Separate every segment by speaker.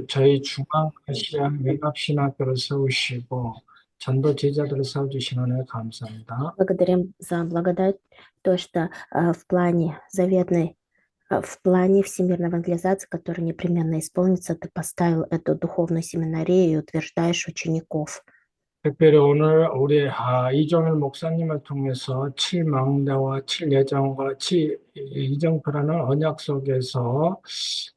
Speaker 1: 저희 중앙아시아 외갑신학교를 세우시고 전도 제자들을 세워주신 은혜 감사합니다.
Speaker 2: Благодарим за благодать, то, что в плане всемирной евангелизации, который непременно исполнится, ты поставил эту духовную семинарию и утверждаешь учеников.
Speaker 1: 특별히 오늘 우리 이종일 목사님을 통해서 칠망대와 칠예정과 칠이정표라는 언약 속에서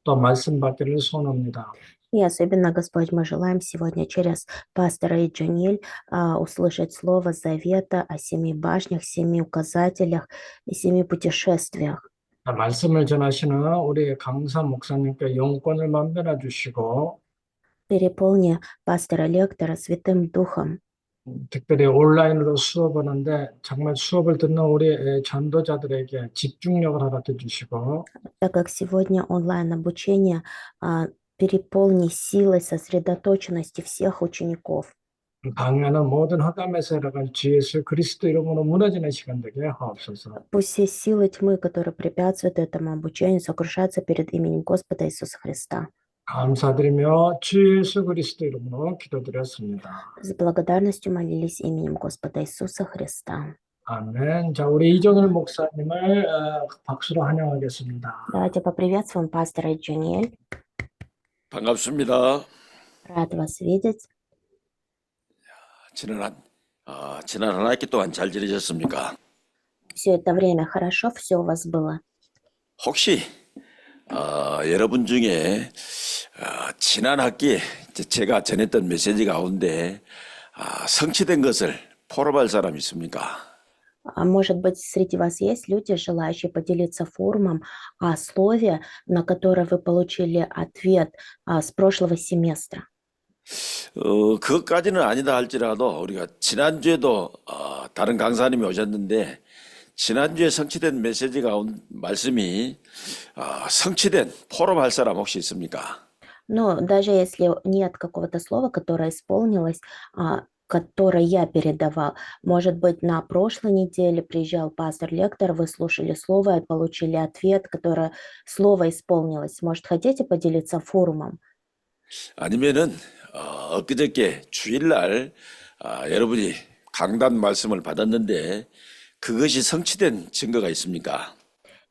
Speaker 1: 또 말씀 받기를 소원합니다.
Speaker 2: И особенно, Господь, мы желаем сегодня через пастора Иджуниль услышать слово завета о 7 башнях, 7 указателях и 7 путешествиях.
Speaker 1: 말씀을 전하시는 우리 강사 목사님께 영권을 만변해 주시고
Speaker 2: Переполни пастора-лектора Святым Духом.
Speaker 1: 특별히 온라인으로 수업하는데 정말 수업을 듣는 우리 전도자들에게 집중력을 허락해 주시고
Speaker 2: Так как сегодня онлайн-обучение, переполни силой сосредоточенности всех учеников.
Speaker 1: 강의하는 모든 흑암의 세력을 주 예수 그리스도 이름으로 무너지는 시간 되게 하옵소서.
Speaker 2: Пусть все силы тьмы, которые препятствуют этому обучению, сокрушатся перед именем Господа Иисуса Христа.
Speaker 1: 감사드리며 주 예수 그리스도 이름으로 기도드렸습니다.
Speaker 2: С благодарностью молились именем Господа Иисуса Христа.
Speaker 1: 아멘. 자, 우리 이종일 목사님을 박수로 환영하겠습니다.
Speaker 2: Давайте поприветствуем пастора Джуниэль.
Speaker 3: 반갑습니다.
Speaker 2: Рад вас видеть.
Speaker 3: 지난 한 학기 동안 잘 지내셨습니까?
Speaker 2: Все это время хорошо, все у вас было.
Speaker 3: 혹시 여러분 중에 지난 학기에 제가 전했던 메시지 가운데 성취된 것을 포럼할 사람 있습니까?
Speaker 2: А может быть, среди вас есть люди, желающие поделиться форумом о слове, на которое вы получили ответ с прошлого семестра?
Speaker 3: 그것까지는 아니다 할지라도 우리가 지난주에도 다른 강사님이 오셨는데 지난주에 성취된 메시지 가운데 말씀이 성취된 포럼할 사람 혹시 있습니까?
Speaker 2: Но даже если нет какого-то слова, которое исполнилось, которое я передавал, может быть, на прошлой неделе приезжал пастор-лектор, вы слушали слово и получили ответ, которое слово исполнилось. Может, хотите поделиться форумом?
Speaker 3: 아니면은 엊그저께 주일날 여러분이 강단 말씀을 받았는데 그것이 성취된 증거가 있습니까?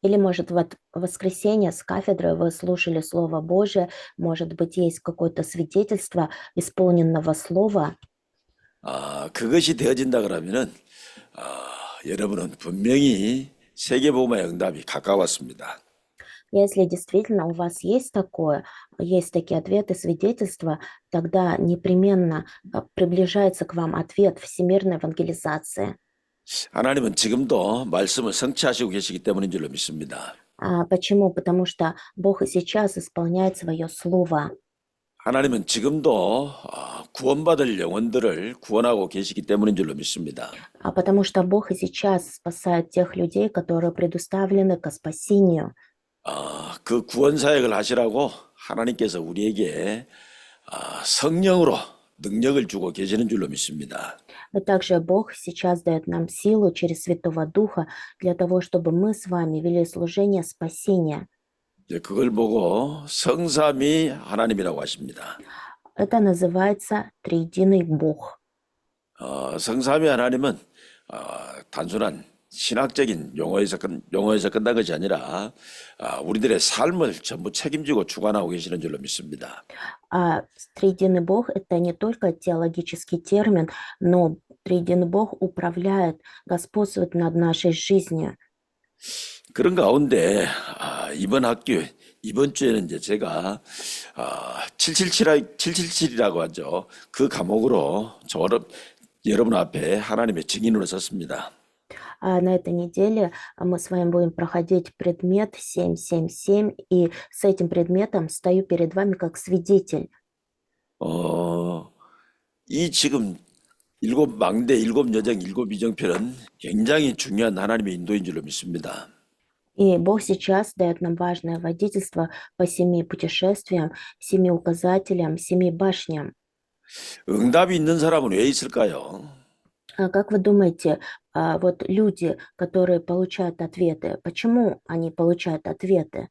Speaker 2: Или, может, в воскресенье с кафедры вы слушали Слово Божие, может быть, есть какое-то свидетельство исполненного слова.
Speaker 3: 그것이 되어진다 그러면은 여러분은 분명히 세계복음의 응답이 가까웠습니다.
Speaker 2: Если действительно у вас есть такое, есть такие ответы, свидетельства, тогда непременно приближается к вам ответ всемирной евангелизации.
Speaker 3: 하나님은 지금도 말씀을 성취하시고 계시기 때문인 줄로 믿습니다.
Speaker 2: Почему? Потому что Бог и сейчас исполняет свое слово.
Speaker 3: 하나님은 지금도 구원받을 영혼들을 구원하고 계시기 때문인 줄로 믿습니다.
Speaker 2: Потому что Бог и сейчас спасает тех людей, которые предуставлены ко спасению.
Speaker 3: 그 구원 사역을 하시라고 하나님께서 우리에게 성령으로 능력을 주고 계시는 줄로 믿습니다.
Speaker 2: Но также Бог сейчас дает нам силу через Святого Духа для того, чтобы мы с вами вели служение спасения.
Speaker 3: 그걸 보고 성삼위 하나님이라고 하십니다.
Speaker 2: Это называется Триединый Бог.
Speaker 3: 성삼위 하나님은 단순한 신학적인 용어에서 끝난 것이 아니라 우리들의 삶을 전부 책임지고 주관하고 계시는 줄로 믿습니다.
Speaker 2: Триединый Бог – это не только теологический термин, но Триединый Бог управляет, господствует над нашей жизнью.
Speaker 3: 그런 가운데 이번 주에는 이제 제가 777이라고 하죠. 그 과목으로 여러분 앞에 하나님의 증인으로 섰습니다.
Speaker 2: На этой неделе мы с вами будем проходить предмет 777, и с этим предметом стою перед вами как свидетель.
Speaker 3: 이 지금 7망대, 7여정, 7이정표는 굉장히 중요한 하나님의 인도인 줄로 믿습니다.
Speaker 2: И Бог сейчас дает нам важное водительство по 7 путешествиям, 7 указателям, 7 башням.
Speaker 3: 응답이 있는 사람은 왜 있을까요?
Speaker 2: Как вы думаете, вот люди, которые получают ответы, почему они получают ответы?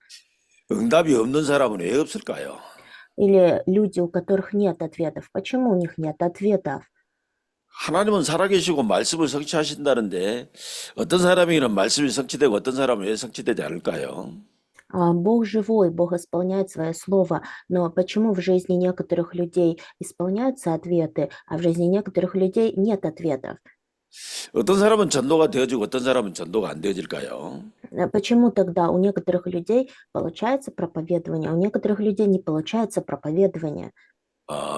Speaker 3: 응답이 없는 사람은 왜 없을까요?
Speaker 2: Или люди, у которых нет ответов. Почему у них нет ответов?
Speaker 3: 하나님은 살아계시고 말씀을 성취하신다는데 어떤 사람에게는 말씀이 성취되고 어떤 사람은 왜 성취되지 않을까요?
Speaker 2: Бог живой, Бог исполняет свое слово, но почему в жизни некоторых людей исполняются ответы, а в жизни некоторых людей нет ответов?
Speaker 3: 어떤 사람은 전도가 되어지고 어떤 사람은 전도가 안 되어질까요?
Speaker 2: Почему тогда у некоторых людей получается проповедование, а у некоторых людей не получается проповедование?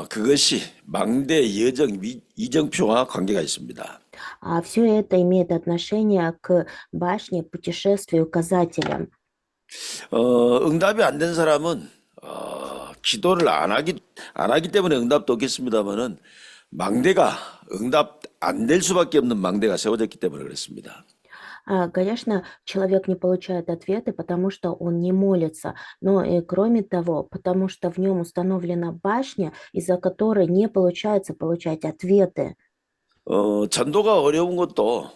Speaker 3: 그것이 망대, 여정, 이정표와 관계가 있습니다.
Speaker 2: А все это имеет отношение к башне, путешествию, указателям.
Speaker 3: 응답이 안 된 사람은 기도를 안 하기 때문에 응답도 없겠습니다만은 망대가 응답 안 될 수밖에 없는 망대가 세워졌기 때문에 그렇습니다.
Speaker 2: Конечно, человек не получает ответы, потому что он не молится, но и кроме того, потому что в нем установлена башня, из-за которой не получается получать ответы.
Speaker 3: 전도가 어려운 것도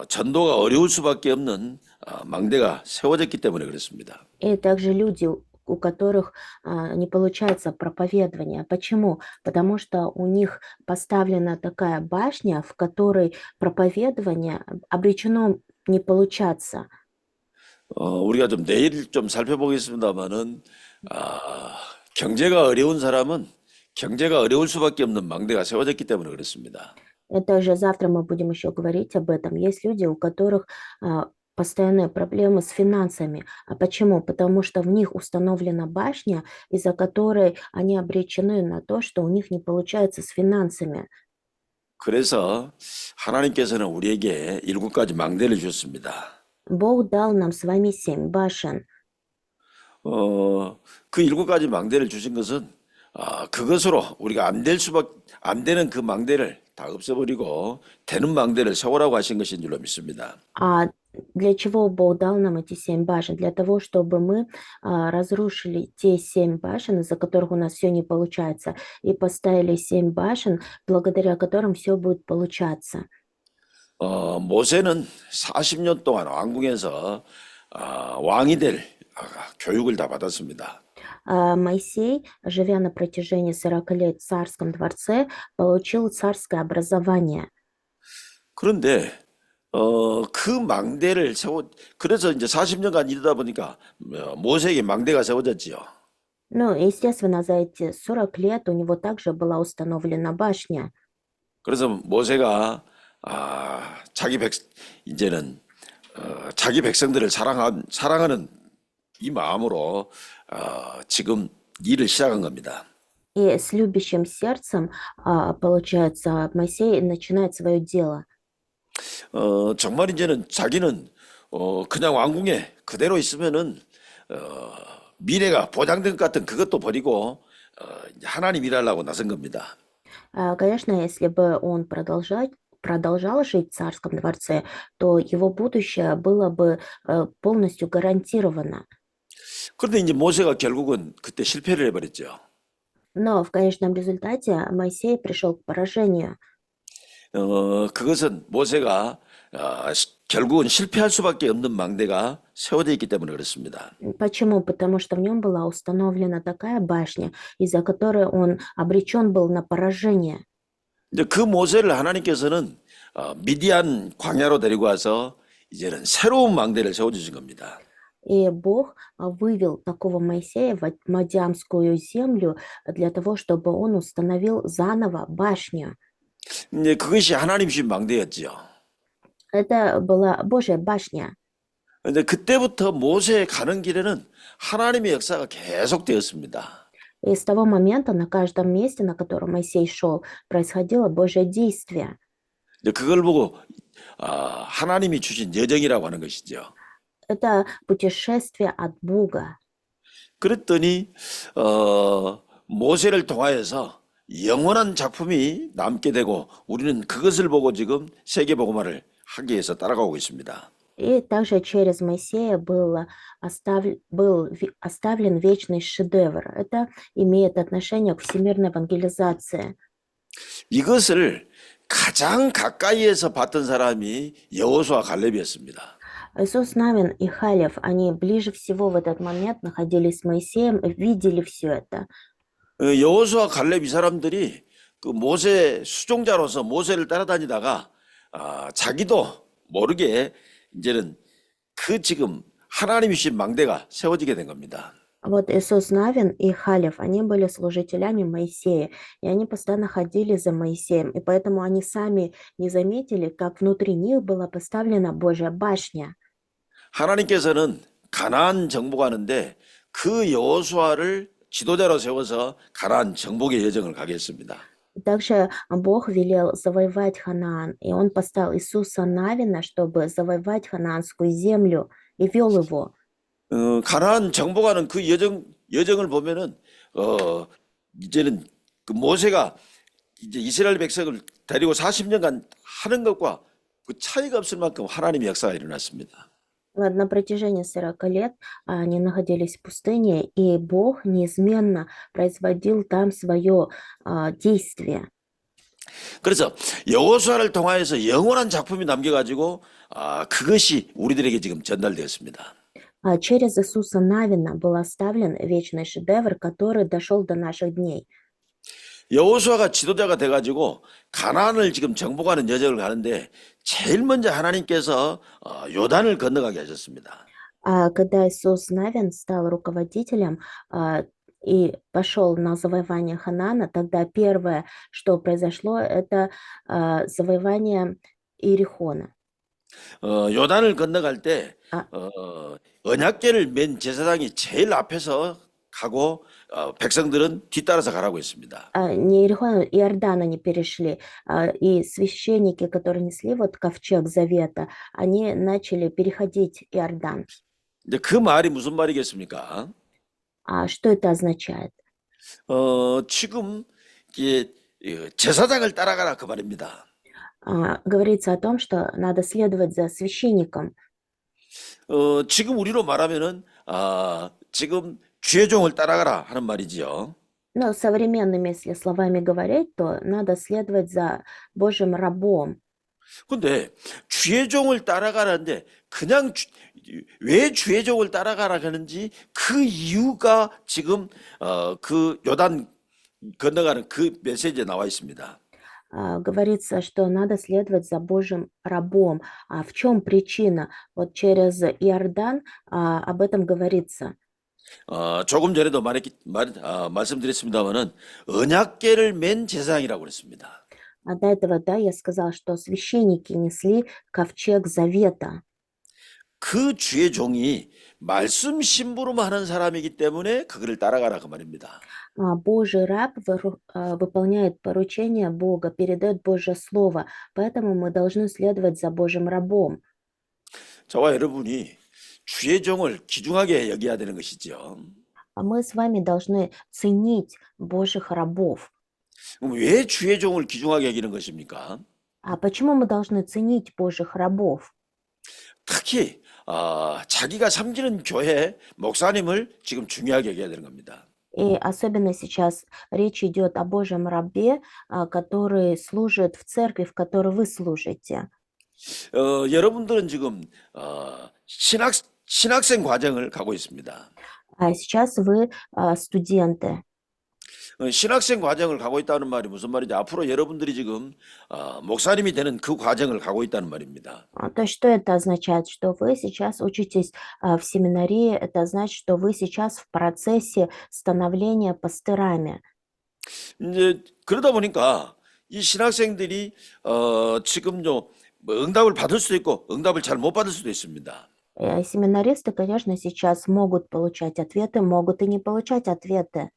Speaker 3: 전도가 어려울 수밖에 없는 망대가 세워졌기 때문에 그렇습니다.
Speaker 2: И также люди, у которых не получается проповедование. Почему? Потому что у них поставлена такая башня, в которой проповедование обречено не получаться.
Speaker 3: 우리가 좀 내일 좀 살펴보겠습니다만은 경제가 어려운 사람은 경제가 어려울 수밖에 없는 망대가 세워졌기 때문에 그렇습니다.
Speaker 2: И также завтра мы будем еще говорить об этом. Есть люди, у которых постоянные проблемы с финансами. А почему? Потому что в них установлена башня, из-за которой они обречены на то, что у них не получается с финансами.
Speaker 3: 그래서 하나님께서는 우리에게 7가지 망대를 주셨습니다.
Speaker 2: Бог дал нам с вами 7 башен.
Speaker 3: 그 7가지 망대를 주신 것은 그것으로 우리가 안 되는 그 망대를 다 없애버리고 되는 망대를 세우라고 하신 것인 줄로 믿습니다.
Speaker 2: А для чего Бог дал нам эти 7 башен? Для того, чтобы мы разрушили те 7 башен, из-за которых у нас все не получается, и поставили 7 башен, благодаря которым все будет получаться.
Speaker 3: 모세는 40년 동안 왕궁에서 왕이 될 교육을 다 받았습니다.
Speaker 2: Моисей, живя на протяжении 40 лет в царском дворце, получил царское образование.
Speaker 3: 그런데 그 망대를 그래서 이제 40년간 이르다 보니까 모세에게 망대가 세워졌지요.
Speaker 2: Ну, естественно, за эти 40 лет у него также была установлена башня.
Speaker 3: 그래서 모세가 이제는 자기 백성들을 사랑하는 이 마음으로 지금 일을 시작한 겁니다.
Speaker 2: И с любящим сердцем, получается, Моисей начинает свое дело.
Speaker 3: 정말 이제는 자기는 그냥 왕궁에 그대로 있으면은 미래가 보장된 것 같은 그것도 버리고 하나님 일하려고 나선 겁니다.
Speaker 2: Конечно, если бы он продолжал жить в царском дворце, то его будущее было бы полностью гарантировано.
Speaker 3: 그런데 이제 모세가 결국은 그때 실패를 해버렸죠.
Speaker 2: Но в конечном результате Моисей пришел к поражению.
Speaker 3: 그것은 모세가 결국은 실패할 수밖에 없는 망대가 세워져 있기 때문에 그렇습니다.
Speaker 2: Почему? Потому что в нем была установлена такая башня, из-за которой он обречен был на поражение.
Speaker 3: 이제 그 모세를 하나님께서는 미디안 광야로 데리고 와서 이제는 새로운 망대를 세워주신 겁니다.
Speaker 2: И Бог вывел такого Моисея в Мадиамскую землю для того, чтобы он установил заново башню.
Speaker 3: 이제 그것이 하나님 주신 망대였지요.
Speaker 2: Это была Божья башня.
Speaker 3: 근데 그때부터 모세 가는 길에는 하나님의 역사가 계속되었습니다.
Speaker 2: И с того момента на каждом месте, на котором Моисей шел, происходило Божье действие.
Speaker 3: 이제 그걸 보고 하나님이 주신 여정이라고 하는 것이죠.
Speaker 2: Это путешествие от Бога.
Speaker 3: 그랬더니 모세를 통하여서 영원한 작품이 남게 되고 우리는 그것을 보고 지금 세계복음화를 하기 위해서 따라가고 있습니다.
Speaker 2: И также через Моисея был оставлен вечный шедевр. Это имеет отношение к всемирной евангелизации.
Speaker 3: 이것을 가장 가까이에서 봤던 사람이 여호수아 갈렙이었습니다.
Speaker 2: Иисус Навин и Халев, они ближе всего в этот момент находились с Моисеем, видели все это.
Speaker 3: 여호수아 갈렙 이 사람들이 그 모세 수종자로서 모세를 따라다니다가 자기도 모르게 이제는 그 지금 하나님이 주신 망대가 세워지게 된 겁니다.
Speaker 2: Вот Иисус Навин и Халев, они были служителями Моисея, и они постоянно ходили за Моисеем, и поэтому они сами не заметили, как внутри них была поставлена Божья башня.
Speaker 3: 하나님께서는 가나안 정복하는데 그 여호수아를 지도자로 세워서 가나안 정복의 여정을 가게 했습니다.
Speaker 2: И также Бог велел завоевать Ханаан, и Он поставил Иисуса Навина, чтобы завоевать ханаанскую землю, и вел его.
Speaker 3: 가나안 정복하는 그 여정을 보면은 이제는 그 모세가 이제 이스라엘 백성을 데리고 40년간 하는 것과 그 차이가 없을 만큼 하나님의 역사가 일어났습니다.
Speaker 2: Вот на протяжении 40 лет они находились в пустыне, и Бог неизменно производил там свое действие.
Speaker 3: 그래서 여호수아를 통하여서 영원한 작품이 남겨가지고 그것이 우리들에게 지금 전달되었습니다.
Speaker 2: Через Иисуса Навина был оставлен вечный шедевр, который дошел до наших дней.
Speaker 3: 여호수아가 지도자가 돼가지고 가나안을 지금 정복하는 여정을 가는데 제일 먼저 하나님께서 요단을 건너가게 하셨습니다.
Speaker 2: Когда Иисус Навин стал руководителем и пошел на завоевание Ханаана, тогда первое, что произошло, это завоевание Иерихона.
Speaker 3: 요단을 건너갈 때
Speaker 2: 아.
Speaker 3: 언약궤를 맨 제사장이 제일 앞에서 가고 백성들은 뒤따라서 가라고 했습니다.
Speaker 2: Не Иерихон, Иордан они перешли, и священники, которые несли вот ковчег завета, они начали переходить Иордан.
Speaker 3: 이제 그 말이 무슨 말이겠습니까?
Speaker 2: Что это означает?
Speaker 3: 지금 이게 제사장을 따라가라 그 말입니다.
Speaker 2: Говорится о том, что надо следовать за священником.
Speaker 3: 지금 우리로 말하면은 지금 주의 종을 따라가라 하는 말이지요.
Speaker 2: Но современными, если словами говорить, то надо следовать за Божьим рабом.
Speaker 3: 근데 주의 종을 따라가라는데 그냥 왜 주의 종을 따라가라 하는지 그 이유가 지금 그 요단 건너가는 그 메시지에 나와 있습니다.
Speaker 2: Говорится, что надо следовать за Божьим рабом. А в чем причина? Вот через Иордан об этом говорится.
Speaker 3: 조금 전에도 말씀드렸습니다만은 언약궤를 맨 제사장이라고 그랬습니다.
Speaker 2: До этого, да, я сказала, что священники несли ковчег завета.
Speaker 3: 그 주의 종이 말씀 심부름 하는 사람이기 때문에 그거를 따라가라 그 말입니다.
Speaker 2: Божий раб выполняет поручение Бога, передает Божье слово, поэтому мы должны следовать за Божьим рабом.
Speaker 3: 저와 여러분이 주의 종을 귀중하게 여겨야 되는 것이죠.
Speaker 2: Мы с вами должны ценить Божьих рабов.
Speaker 3: 그럼 왜 주의 종을 귀중하게 여기는 것입니까?
Speaker 2: Почему мы должны ценить Божьих рабов?
Speaker 3: 특히 자기가 섬기는 교회 목사님을 지금 중요하게 여겨야 되는 겁니다.
Speaker 2: И особенно сейчас речь идет о Божьем рабе, который служит в церкви, в которой вы служите.
Speaker 3: 여러분들은 지금 신학생 과정을 가고 있습니다.
Speaker 2: Сейчас вы студенты.
Speaker 3: 신학생 과정을 가고 있다는 말이 무슨 말이죠? 앞으로 여러분들이 지금 목사님이 되는 그 과정을 가고 있다는 말입니다.
Speaker 2: То есть что это означает? Что вы сейчас учитесь в семинарии, это значит, что вы сейчас в процессе становления пастырами.
Speaker 3: 이제 그러다 보니까 이 신학생들이 지금요 응답을 받을 수도 있고 응답을 잘 못 받을 수도 있습니다.
Speaker 2: Семинаристы, конечно, сейчас могут получать ответы, могут и не получать ответы.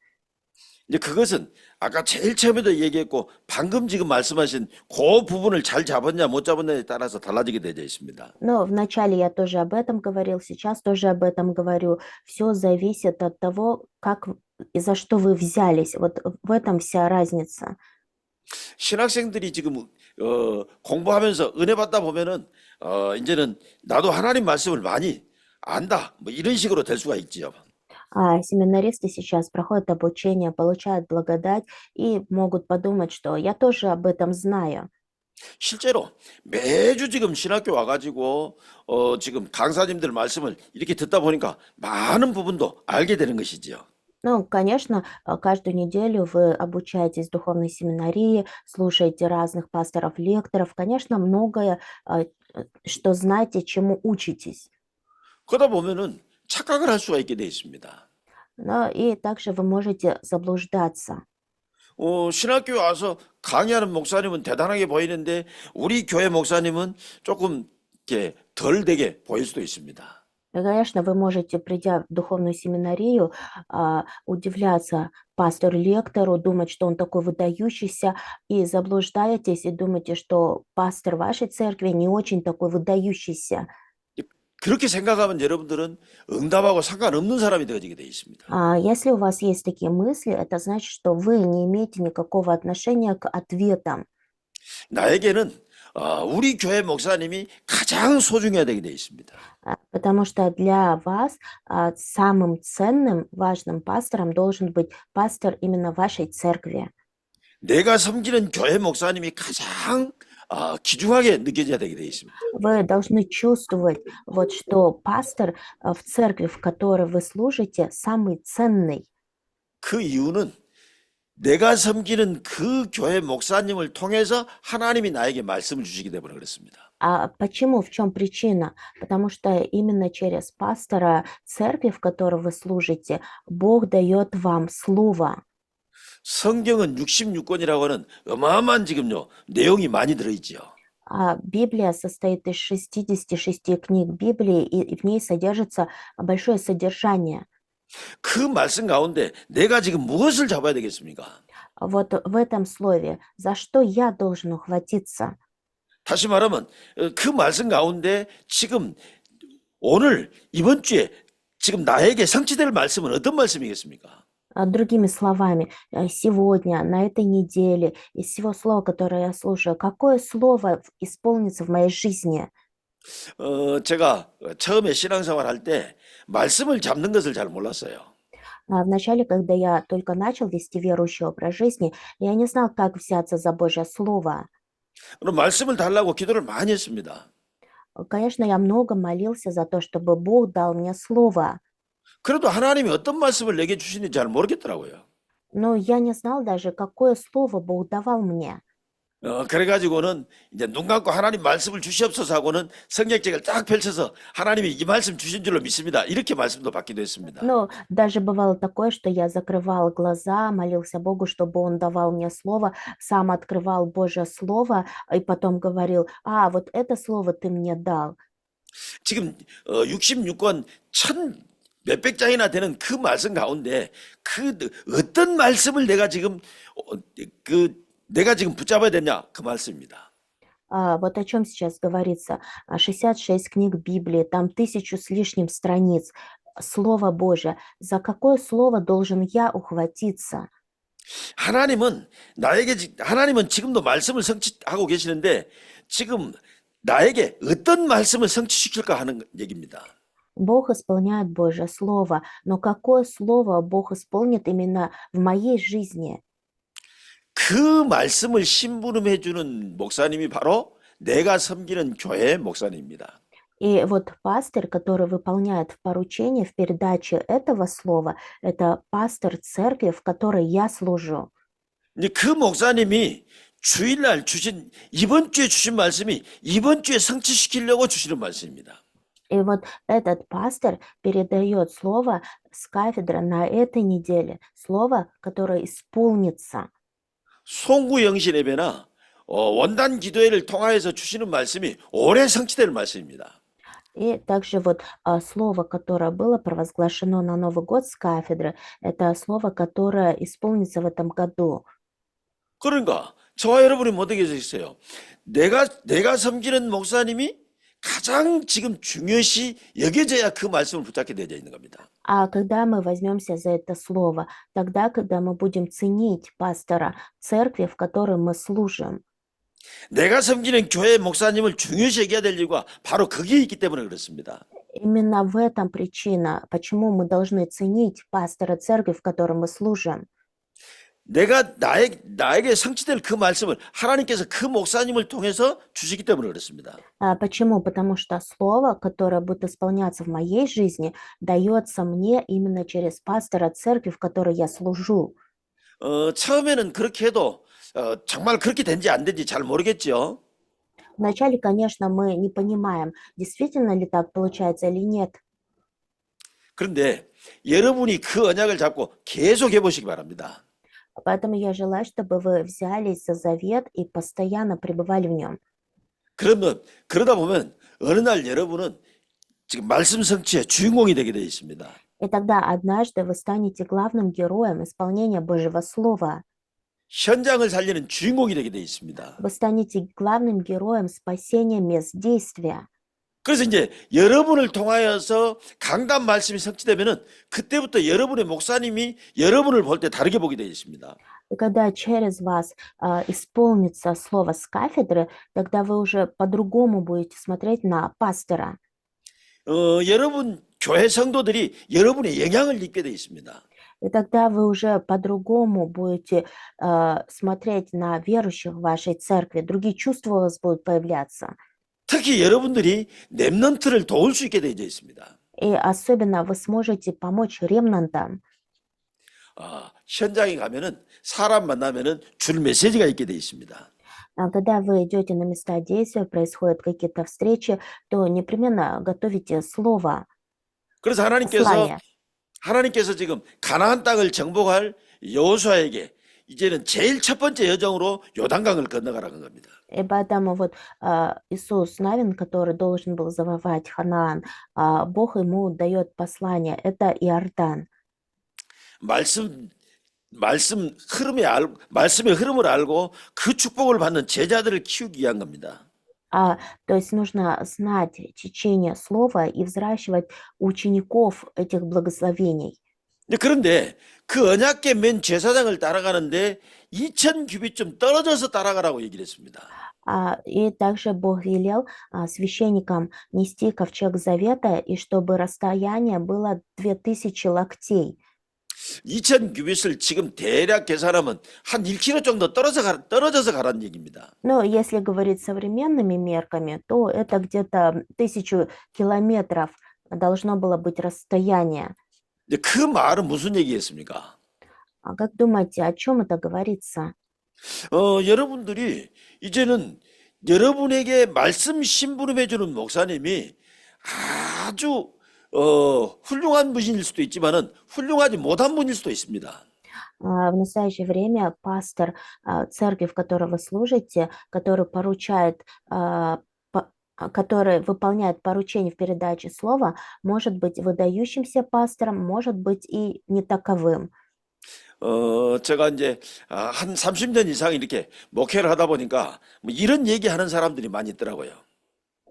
Speaker 3: 이제 그것은 아까 제일 처음에도 얘기했고 방금 지금 말씀하신 그 부분을 잘 잡았냐 못 잡았냐에 따라서 달라지게 되어 있습니다.
Speaker 2: Но вначале я тоже об этом говорил, сейчас тоже об этом говорю. Все зависит от того, как и за что вы взялись. Вот в этом вся разница.
Speaker 3: 신학생들이 지금 공부하면서 은혜 받다 보면은 이제는 나도 하나님 말씀을 많이 안다 뭐 이런 식으로 될 수가 있지요.
Speaker 2: Семинаристы сейчас проходят обучение, получают благодать и могут подумать, что я тоже об этом знаю.
Speaker 3: 실제로 매주 지금 신학교 와가지고 지금 강사님들 말씀을 이렇게 듣다 보니까 많은 부분도 알게 되는 것이지요.
Speaker 2: Ну, конечно, каждую неделю вы обучаетесь в духовной семинарии, слушаете разных пасторов, лекторов. Конечно, многое, что знаете, чему учитесь.
Speaker 3: 그러다 보면은 착각을 할 수가 있게 돼 있습니다.
Speaker 2: Но и также вы можете заблуждаться.
Speaker 3: 신학교에 와서 강의하는 목사님은 대단하게 보이는데 우리 교회 목사님은 조금 이렇게 덜 되게 보일 수도 있습니다.
Speaker 2: И, конечно, вы можете, придя в духовную семинарию, удивляться пастору-лектору, думать, что он такой выдающийся, и заблуждаетесь, и думаете, что пастор вашей церкви не очень такой выдающийся.
Speaker 3: 그렇게 생각하면 여러분들은 응답하고 상관없는 사람이 되어지게 돼 있습니다.
Speaker 2: Если у вас есть такие мысли, это значит, что вы не имеете никакого отношения к ответам.
Speaker 3: 나에게는 우리 교회 목사님이 가장 소중해야 되게 돼 있습니다.
Speaker 2: Потому что для вас самым ценным, важным пастором должен быть пастор именно вашей церкви.
Speaker 3: 내가 섬기는 교회 목사님이 가장 귀중하게 느껴져야 되게 돼 있습니다.
Speaker 2: Вы должны чувствовать, вот что пастор в церкви, в которой вы служите, самый ценный.
Speaker 3: 그 이유는 내가 섬기는 그 교회 목사님을 통해서 하나님이 나에게 말씀을 주시기 때문에 그렇습니다.
Speaker 2: А почему? В чем причина? Потому что именно через пастора церкви, в которой вы служите, Бог дает вам слово.
Speaker 3: 성경은 66권이라고 하는 어마어마한 지금요 내용이 많이 들어있지요.
Speaker 2: Библия состоит из 66 книг Библии, и в ней содержится большое содержание.
Speaker 3: 그 말씀 가운데 내가 지금 무엇을 잡아야 되겠습니까?
Speaker 2: Вот в этом слове, за что я должен ухватиться?
Speaker 3: 다시 말하면 그 말씀 가운데 지금 오늘 이번 주에 지금 나에게 성취될 말씀은 어떤 말씀이겠습니까?
Speaker 2: Другими словами, сегодня, на этой неделе, из всего слова, которое я слушаю, какое слово исполнится в моей жизни?
Speaker 3: 제가 처음에 신앙생활 할 때 말씀을 잡는 것을 잘 몰랐어요.
Speaker 2: Вначале, когда я только начал вести верующий образ жизни, я не знал, как взяться за Божье Слово.
Speaker 3: 그럼 말씀을 달라고 기도를 많이 했습니다.
Speaker 2: Конечно, я много молился за то, чтобы Бог дал мне Слово.
Speaker 3: 그래도 하나님이 어떤 말씀을 내게 주시는지 잘 모르겠더라고요.
Speaker 2: Но я не знал даже, какое слово Бог давал мне.
Speaker 3: 그래가지고는 이제 눈 감고 하나님 말씀을 주시옵소서 하고는 성경책을 딱 펼쳐서 하나님이 이 말씀 주신 줄로 믿습니다. 이렇게 말씀도 받기도 했습니다.
Speaker 2: Но даже бывало такое, что я закрывал глаза, молился Богу, чтобы Он давал мне слово, сам открывал Божье Слово и потом говорил, вот это слово ты мне дал.
Speaker 3: 지금 66권 천 몇백 장이나 되는 그 말씀 가운데 그 어떤 말씀을 내가 지금 내가 지금 붙잡아야 되냐 그 말씀입니다.
Speaker 2: Вот о чем сейчас говорится. 66 книг Библии, там 1000 с лишним страниц. Слово Божье. За какое слово должен я ухватиться?
Speaker 3: 하나님은 지금도 말씀을 성취하고 계시는데 지금 나에게 어떤 말씀을 성취시킬까 하는 얘기입니다.
Speaker 2: Бог исполняет Божье Слово, но какое слово Бог исполнит именно в моей жизни?
Speaker 3: 그 말씀을 심부름해 주는 목사님이 바로 내가 섬기는 교회 목사님입니다.
Speaker 2: И вот пастор, который выполняет поручение в передаче этого слова, это пастор церкви, в которой я служу.
Speaker 3: 이제 그 목사님이 주일날 이번 주에 주신 말씀이 이번 주에 성취시키려고 주시는 말씀입니다.
Speaker 2: И вот этот пастор передает слово с кафедры на этой неделе, слово, которое исполнится.
Speaker 3: 송구 영신 예배나 원단 기도회를 통하여서 주시는 말씀이 오래 성취될 말씀입니다.
Speaker 2: И также вот слово, которое было провозглашено на Новый год с кафедры, это слово, которое исполнится в этом году.
Speaker 3: 그러니까 저와 여러분이 못 되겠어요. 내가 섬기는 목사님이 가장 지금 중요시 여겨져야 그 말씀을 붙잡게 되어 있는 겁니다.
Speaker 2: А когда мы возьмемся за это слово, тогда, когда мы будем ценить пастора церкви, в которой мы служим,
Speaker 3: 내가 섬기는 교회 목사님을 중요시 여겨야 될 이유가 바로 거기에 있기 때문에 그렇습니다.
Speaker 2: именно в этом причина, почему мы должны ценить пастора церкви, в которой мы служим.
Speaker 3: 내가 나에게 성취될 그 말씀을 하나님께서 그 목사님을 통해서 주시기 때문에 그렇습니다.
Speaker 2: Почему? Потому что слово, которое будет исполняться в моей жизни, дается мне именно через пастора церкви, в которой я служу.
Speaker 3: 처음에는 그렇게 해도 정말 그렇게 된지 안 된지 잘 모르겠죠.
Speaker 2: Вначале, конечно, мы не понимаем, действительно ли так получается или нет.
Speaker 3: 그런데 여러분이 그 언약을 잡고 계속 해보시기 바랍니다.
Speaker 2: Поэтому я желаю, чтобы вы взялись за завет и постоянно пребывали в нем.
Speaker 3: 그러다 보면 어느 날 여러분은 지금 말씀 성취의 주인공이 되게 되어 있습니다.
Speaker 2: И тогда однажды вы станете главным героем исполнения Божьего Слова.
Speaker 3: 현장을 살리는 주인공이 되게 되어 있습니다.
Speaker 2: Вы станете главным героем спасения мест действия.
Speaker 3: 그래서 이제 여러분을 통하여서 강단 말씀이 성취되면은 그때부터 여러분의 목사님이 여러분을 볼 때 다르게 보게 되어 있습니다.
Speaker 2: И когда через вас исполнится слово с кафедры, тогда вы уже по-другому будете смотреть на пастора.
Speaker 3: 여러분 교회 성도들이 여러분의 영향을 입게 되어 있습니다.
Speaker 2: И тогда вы уже по-другому будете смотреть на верующих в вашей церкви. Другие чувства у вас будут появляться.
Speaker 3: 특히 여러분들이 렘넌트를 도울 수 있게 되어 있습니다.
Speaker 2: И особенно вы сможете помочь ремнантам.
Speaker 3: 현장에 가면은 사람 만나면은 줄 메시지가 있게 되어 있습니다.
Speaker 2: Когда вы идете на места действия, происходят какие-то встречи, то непременно готовите слово,
Speaker 3: 그래서
Speaker 2: послание.
Speaker 3: 하나님께서 지금 가나안 땅을 정복할 여호수아에게 이제는 제일 첫 번째 여정으로 요단강을 건너가라는 겁니다.
Speaker 2: И поэтому вот Иисус Навин, который должен был завоевать Ханаан, Бог ему дает послание, это Иордан.
Speaker 3: 말씀의 흐름을 알고 그 축복을 받는 제자들을 키우기 위한 겁니다.
Speaker 2: То есть нужно знать течение слова и взращивать учеников этих благословений.
Speaker 3: 그런데 그 언약궤 맨 제사장을 따라가는데 2000 규빗쯤 떨어져서 따라가라고 얘기를 했습니다.
Speaker 2: И также Бог велел священникам нести ковчег завета, и чтобы расстояние было 2000 локтей.
Speaker 3: 2000 규빗을 지금 대략 계산하면 한 1km 정도 떨어져서 가라는 얘기입니다.
Speaker 2: Но если говорить современными мерками, то это где-то 1000 километров должно было быть расстояние.
Speaker 3: 그 말은 무슨 얘기겠습니까?
Speaker 2: Как думаете, о чем это говорится?
Speaker 3: 여러분들이 이제는 여러분에게 말씀 심부름해 주는 목사님이 아주 훌륭한 분일 수도 있지만은 훌륭하지 못한 분일 수도 있습니다.
Speaker 2: В настоящее время пастор церкви, в которой вы служите, который выполняет поручение в передаче слова, может быть выдающимся пастором, может быть и не таковым.
Speaker 3: 제가 이제 한 30년 이상 이렇게 목회를 하다 보니까 뭐 이런 얘기하는 사람들이 많이 있더라고요.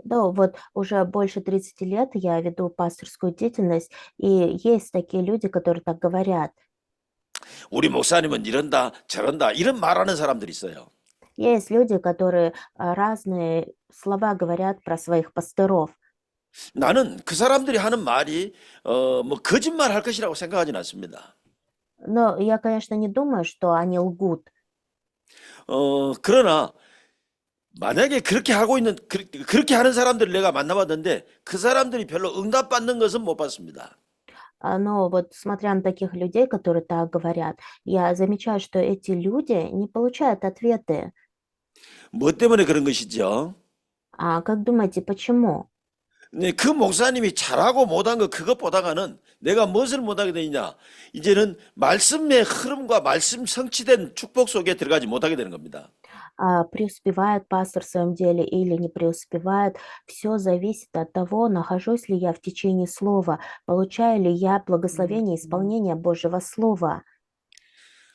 Speaker 2: Да, вот уже больше 30 лет я веду пасторскую деятельность, и есть такие люди, которые так говорят.
Speaker 3: 우리 목사님은 이런다, 저런다 이런 말하는 사람들이 있어요.
Speaker 2: Есть люди, которые разные слова говорят про своих пасторов.
Speaker 3: 나는 그 사람들이 하는 말이 뭐 거짓말 할 것이라고 생각하진 않습니다.
Speaker 2: Но я, конечно, не думаю, что они лгут.
Speaker 3: 그러나 만약에 그렇게 하는 사람들을 내가 만나봤는데 그 사람들이 별로 응답받는 것은 못 봤습니다.
Speaker 2: Но вот смотря на таких людей, которые так говорят, я замечаю, что эти люди не получают ответы.
Speaker 3: 뭐 때문에 그런 것이죠?
Speaker 2: Как думаете, почему?
Speaker 3: 네, 그 목사님이 잘하고 못한 거 그것보다가는 내가 무엇을 못하게 되느냐? 이제는 말씀의 흐름과 말씀 성취된 축복 속에 들어가지 못하게 되는 겁니다.
Speaker 2: Преуспевает пастор в своем деле или не преуспевает, все зависит от того, нахожусь ли я в течение слова, получаю ли я благословение исполнения Божьего слова.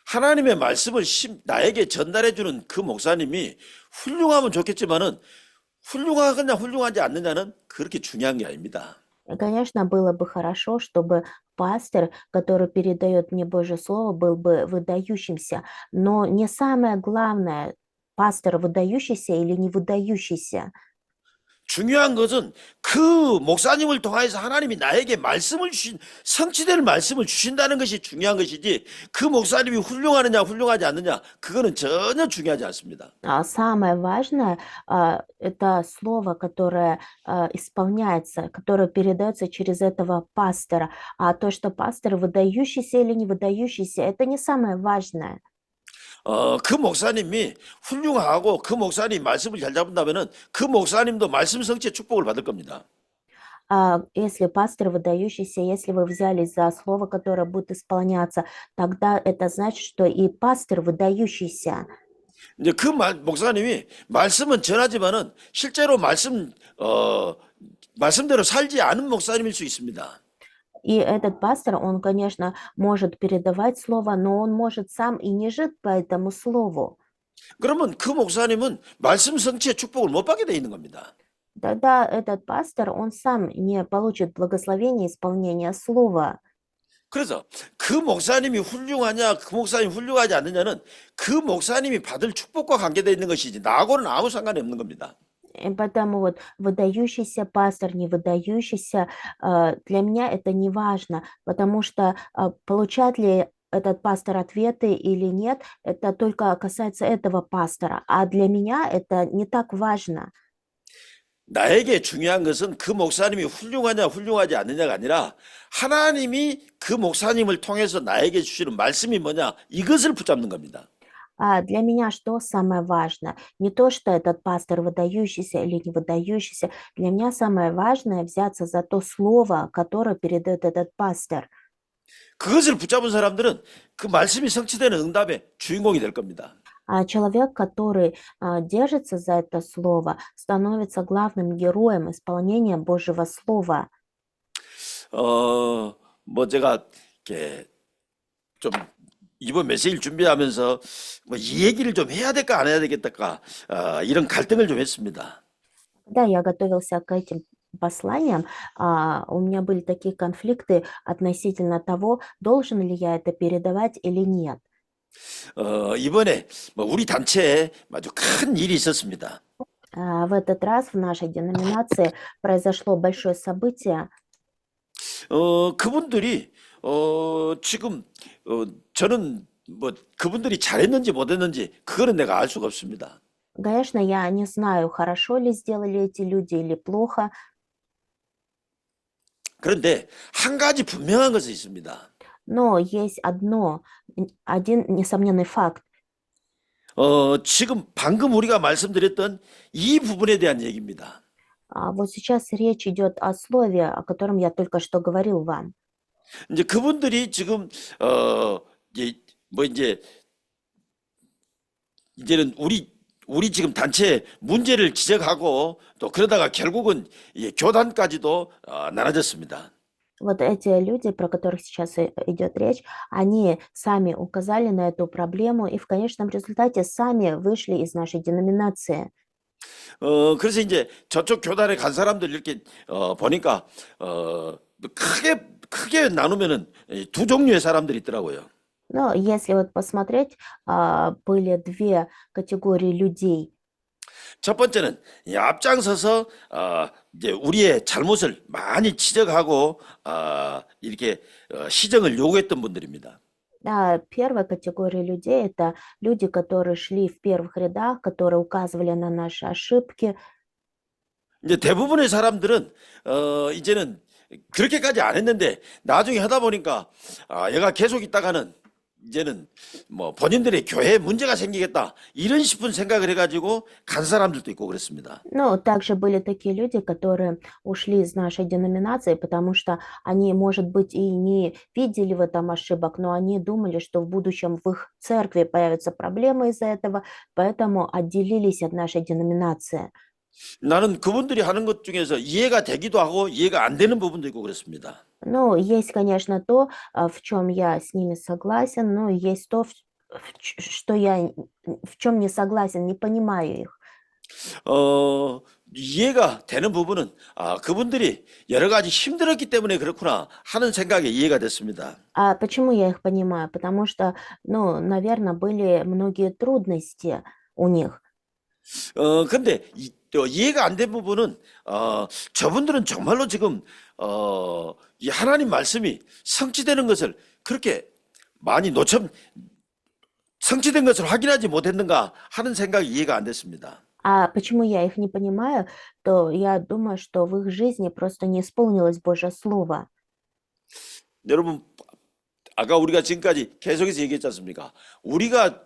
Speaker 3: 하나님의 말씀을 나에게 전달해 주는 그 목사님이 훌륭하면 좋겠지만은 훌륭하거나 훌륭하지 않느냐는 그렇게 중요한 게 아닙니다.
Speaker 2: И, конечно, было бы хорошо, чтобы пастор, который передает мне Божье Слово, был бы выдающимся. Но не самое главное, пастор выдающийся или не выдающийся.
Speaker 3: 중요한 것은 그 목사님을 통해서 하나님이 나에게 말씀을 성취될 말씀을 주신다는 것이 중요한 것이지, 그 목사님이 훌륭하느냐 훌륭하지 않느냐 그거는 전혀 중요하지 않습니다.
Speaker 2: Самое важное это слово, которое исполняется, которое передается через этого пастора. А то, что пастор выдающийся или не выдающийся, это не самое важное.
Speaker 3: 그 목사님이 훌륭하고 그 목사님이 말씀을 잘 잡는다면은 그 목사님도 말씀 성취의 축복을 받을 겁니다.
Speaker 2: Если пастор выдающийся, если вы взялись за слово, которое будет исполняться, тогда это значит, что и пастор выдающийся.
Speaker 3: 이제 그 목사님이 말씀은 전하지만은 실제로 말씀대로 살지 않은 목사님일 수 있습니다.
Speaker 2: И этот пастор, он, конечно, может передавать слово, но он может сам и не жить по этому слову.
Speaker 3: 그러면 그 목사님은 말씀 성취의 축복을 못 받게 돼 있는 겁니다.
Speaker 2: Тогда этот пастор, он сам не получит благословения исполнения слова.
Speaker 3: 그래서 그 목사님이 훌륭하냐, 그 목사님이 훌륭하지 않느냐는 그 목사님이 받을 축복과 관계되어 있는 것이지 나하고는 아무 상관이 없는 겁니다.
Speaker 2: И потому вот выдающийся пастор, не выдающийся, для меня это не важно, потому что получает ли этот пастор ответы или нет, это только касается этого пастора, а для меня это не так важно.
Speaker 3: 나에게 중요한 것은 그 목사님이 훌륭하냐 훌륭하지 않느냐가 아니라 하나님이 그 목사님을 통해서 나에게 주시는 말씀이 뭐냐, 이것을 붙잡는 겁니다.
Speaker 2: А для меня что самое важное? Не то, что этот пастор выдающийся или не выдающийся. Для меня самое важное взяться за то слово, которое передает этот пастор.
Speaker 3: 그것을 붙잡은 사람들은 그 말씀이 성취되는 응답의 주인공이 될 겁니다.
Speaker 2: А человек, который держится за это слово, становится главным героем исполнения Божьего слова.
Speaker 3: 뭐 제가 이렇게 좀 이번 메시지를 준비하면서 뭐 이 얘기를 좀 해야 될까 안 해야 되겠다 이런 갈등을 좀 했습니다.
Speaker 2: Когда я готовился к этим посланиям, у меня были такие конфликты относительно того, должен ли я это передавать или нет.
Speaker 3: 이번에 뭐 우리 단체에 아주 큰 일이 있었습니다.
Speaker 2: В этот раз в нашей деноминации произошло большое событие.
Speaker 3: 그분들이 지금 저는 뭐 그분들이 잘했는지 못했는지 그거는 내가 알 수가 없습니다.
Speaker 2: Конечно, я не знаю, хорошо ли сделали эти люди или плохо,
Speaker 3: 그런데 한 가지 분명한 것은 있습니다.
Speaker 2: но есть один несомненный факт.
Speaker 3: 지금 방금 우리가 말씀드렸던 이 부분에 대한 얘기입니다.
Speaker 2: Вот сейчас речь идет о слове, о котором я только что говорил вам.
Speaker 3: 이제 그분들이 지금 이제는 우리 지금 단체 문제를 지적하고 또 그러다가 결국은 교단까지도 나눠졌습니다.
Speaker 2: Вот эти люди, про которых сейчас идет речь, они сами указали на эту проблему и в конечном результате сами вышли из нашей деноминации.
Speaker 3: 그래서 이제 저쪽 교단에 간 사람들 이렇게 보니까 크게 나누면은 두 종류의 사람들이 있더라고요.
Speaker 2: Но если вот посмотреть, были две категории людей.
Speaker 3: 첫 번째는 앞장서서 이제 우리의 잘못을 많이 지적하고 이렇게 시정을 요구했던 분들입니다.
Speaker 2: Первая категория людей – это люди, которые шли в первых рядах, которые указывали на наши ошибки.
Speaker 3: 이제 대부분의 사람들은 이제는 그렇게까지 안 했는데 나중에 하다 보니까 얘가 계속 있다가는 이제는 뭐 본인들의 교회에 문제가 생기겠다 이런 싶은 생각을 해가지고 간 사람들도 있고 그랬습니다.
Speaker 2: Но также были такие люди, которые ушли из нашей деноминации, потому что они, может быть, и не видели в этом ошибок, но они думали, что в будущем в их церкви появятся проблемы из-за этого, поэтому отделились от нашей деноминации.
Speaker 3: 나는 그분들이 하는 것 중에서 이해가 되기도 하고 이해가 안 되는 부분도 있고 그렇습니다.
Speaker 2: Ну, есть, конечно, то, в чем я с ними согласен, но есть то, что я в чем не согласен, не понимаю их.
Speaker 3: 이해가 되는 부분은 그분들이 여러 가지 힘들었기 때문에 그렇구나 하는 생각에 이해가 됐습니다.
Speaker 2: А почему я их понимаю? Потому что, ну, наверное, были многие трудности у них.
Speaker 3: 근데 또 이해가 안 된 부분은 저분들은 정말로 지금 이 하나님 말씀이 성취되는 것을 그렇게 많이 성취된 것을 확인하지 못했는가 하는 생각이 이해가 안 됐습니다.
Speaker 2: А почему я их не понимаю, то я думаю, что в их жизни просто не исполнилось Божье Слово.
Speaker 3: 여러분, 아까 우리가 지금까지 계속해서 얘기했지 않습니까? 우리가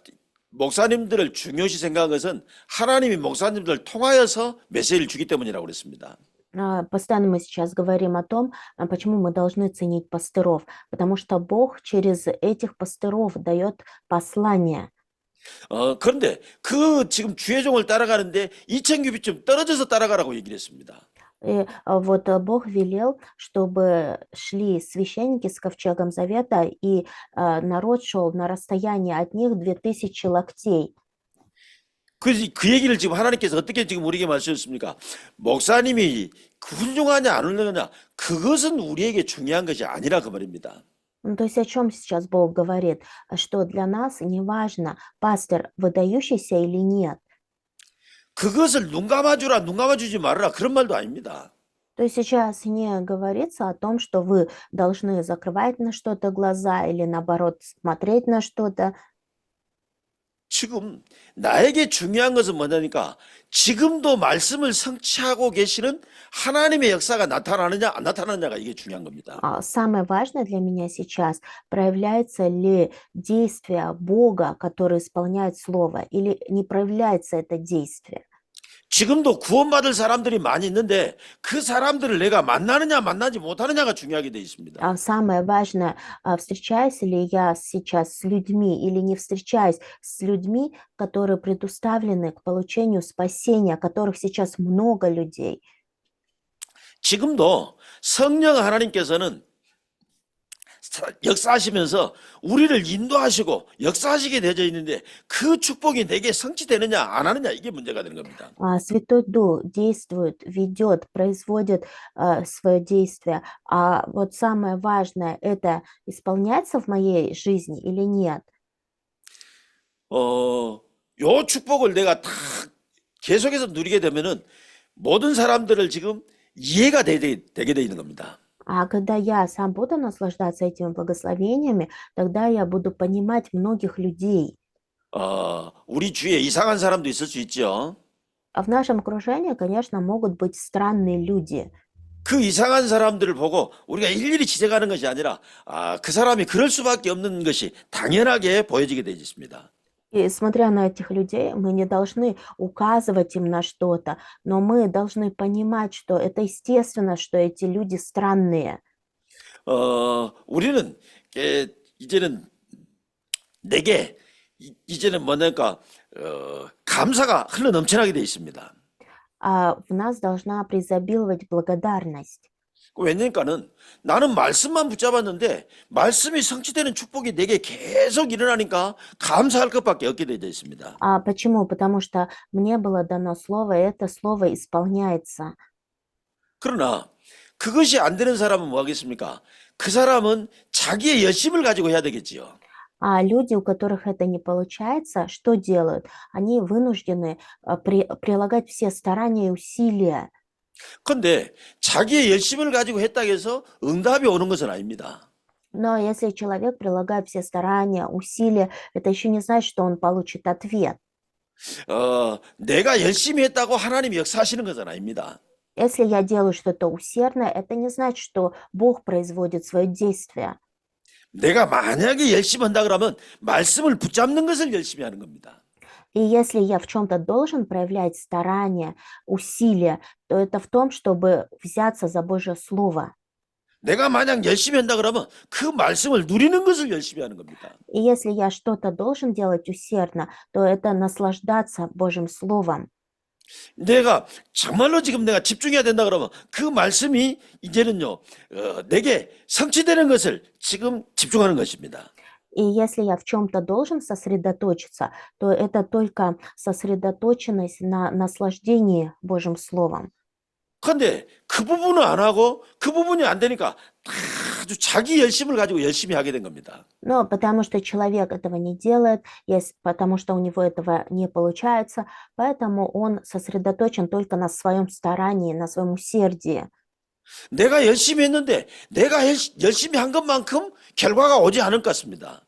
Speaker 3: 목사님들을 중요시 생각한 것은 하나님이 목사님들을 통하여서 메시지를 주기 때문이라고 그랬습니다.
Speaker 2: Постоянно мы сейчас говорим о том, почему мы должны ценить пастыров, потому что Бог через этих пастыров дает послание.
Speaker 3: 그런데 그 지금 주의 종을 따라가는데 2000규빗쯤 떨어져서 따라가라고 얘기를 했습니다.
Speaker 2: И вот Бог велел, чтобы шли священники с ковчегом завета, и народ шел на расстояние от них 2000 локтей.
Speaker 3: 그 얘기를 지금 하나님께서 어떻게 지금 우리에게 말씀하셨습니까? 목사님이 훌륭하냐 안 훌륭하냐 그것은 우리에게 중요한 것이 아니라 그 말입니다.
Speaker 2: Ну, то есть о чем сейчас Бог говорит? Что для нас не важно, пастор выдающийся или нет.
Speaker 3: 그것을 눈 감아주라, 눈 감아주지 말아라 그런 말도 아닙니다.
Speaker 2: То есть сейчас не говорится о том, что вы должны закрывать на что-то глаза или наоборот смотреть на что-то.
Speaker 3: 지금 나에게 중요한 것은 뭐냐니까 지금도 말씀을 성취하고 계시는 하나님의 역사가 나타나느냐 안 나타나느냐가 이게 중요한 겁니다.
Speaker 2: Самое важное для меня сейчас, проявляется ли действие Бога, который исполняет Слово, или не проявляется это действие.
Speaker 3: 지금도 구원받을 사람들이 많이 있는데 그 사람들을 내가 만나느냐 만나지 못하느냐가 중요하게 돼 있습니다.
Speaker 2: Самое важное, встречаюсь ли я сейчас с людьми или не встречаюсь с людьми, которые предуставлены к получению спасения, которых сейчас много людей.
Speaker 3: 지금도 성령 하나님께서는 역사하시면서 우리를 인도하시고 역사하시게 되어 있는데 그 축복이 내게 성취되느냐 안 하느냐 이게 문제가 되는 겁니다.
Speaker 2: Святой Дух действует, ведет, производит свое действие. А вот самое важное, это исполняется в моей жизни или нет?
Speaker 3: 요 축복을 내가 다 계속해서 누리게 되면은 모든 사람들을 지금 이해가 되게 돼 있는 겁니다.
Speaker 2: А когда я сам буду наслаждаться этими благословениями, тогда я буду понимать многих людей.
Speaker 3: 우리 주위에 이상한 사람도 있을 수 있죠.
Speaker 2: А в нашем окружении, конечно, могут быть странные люди.
Speaker 3: 그 이상한 사람들을 보고 우리가 일일이 지적하는 것이 아니라 그 사람이 그럴 수밖에 없는 것이 당연하게 보여지게 되어 있습니다.
Speaker 2: И смотря на этих людей, мы не должны указывать им на что-то, но мы должны понимать, что это естественно, что эти люди странные.
Speaker 3: 우리는 이제는 내게 이제는 뭐랄까 감사가 흘러 넘쳐나게 되어 있습니다.
Speaker 2: В нас должна преизобиловать благодарность.
Speaker 3: 왜냐니까는 나는 말씀만 붙잡았는데 말씀이 성취되는 축복이 내게 계속 일어나니까 감사할 것밖에 없게 되어 있습니다.
Speaker 2: Почему? Потому что мне было дано слово, и это слово исполняется.
Speaker 3: 그러나 그것이 안 되는 사람은 뭐 하겠습니까? 그 사람은 자기의 열심을 가지고 해야 되겠지요.
Speaker 2: А люди, у которых это не получается, что делают? Они вынуждены прилагать все старания и усилия.
Speaker 3: 그런데 자기의 열심을 가지고 했다고 해서 응답이 오는 것은 아닙니다.
Speaker 2: Но если человек прилагает все старания, усилия, это еще не значит, что он получит ответ.
Speaker 3: 내가 열심히 했다고 하나님이 역사하시는 것은 아닙니다.
Speaker 2: Если я делаю что-то усердное, это не значит, что Бог производит свое действие.
Speaker 3: 내가 만약에 열심히 한다 그러면 말씀을 붙잡는 것을 열심히 하는 겁니다.
Speaker 2: И если я в чем-то должен проявлять старания, усилия, то это в том, чтобы взяться за Божье Слово.
Speaker 3: 내가 만약 열심히 한다 그러면 그 말씀을 누리는 것을 열심히 하는 겁니다.
Speaker 2: И если я что-то должен делать усердно, то это наслаждаться Божьим Словом.
Speaker 3: 내가 정말로 지금 내가 집중해야 된다 그러면 그 말씀이 이제는요 내게 성취되는 것을 지금 집중하는 것입니다.
Speaker 2: И если я в чем-то должен сосредоточиться, то это только сосредоточенность на наслаждении Божьим Словом.
Speaker 3: 그런데 그 부분은 안 하고 그 부분이 안 되니까 다 아주 자기 열심을 가지고 열심히 하게 된 겁니다.
Speaker 2: Но потому что человек этого не делает, потому что у него этого не получается, поэтому он сосредоточен только на своем старании, на своем усердии.
Speaker 3: 내가 열심히 했는데 내가 열심히 한 것만큼 결과가 오지 않을 것 같습니다.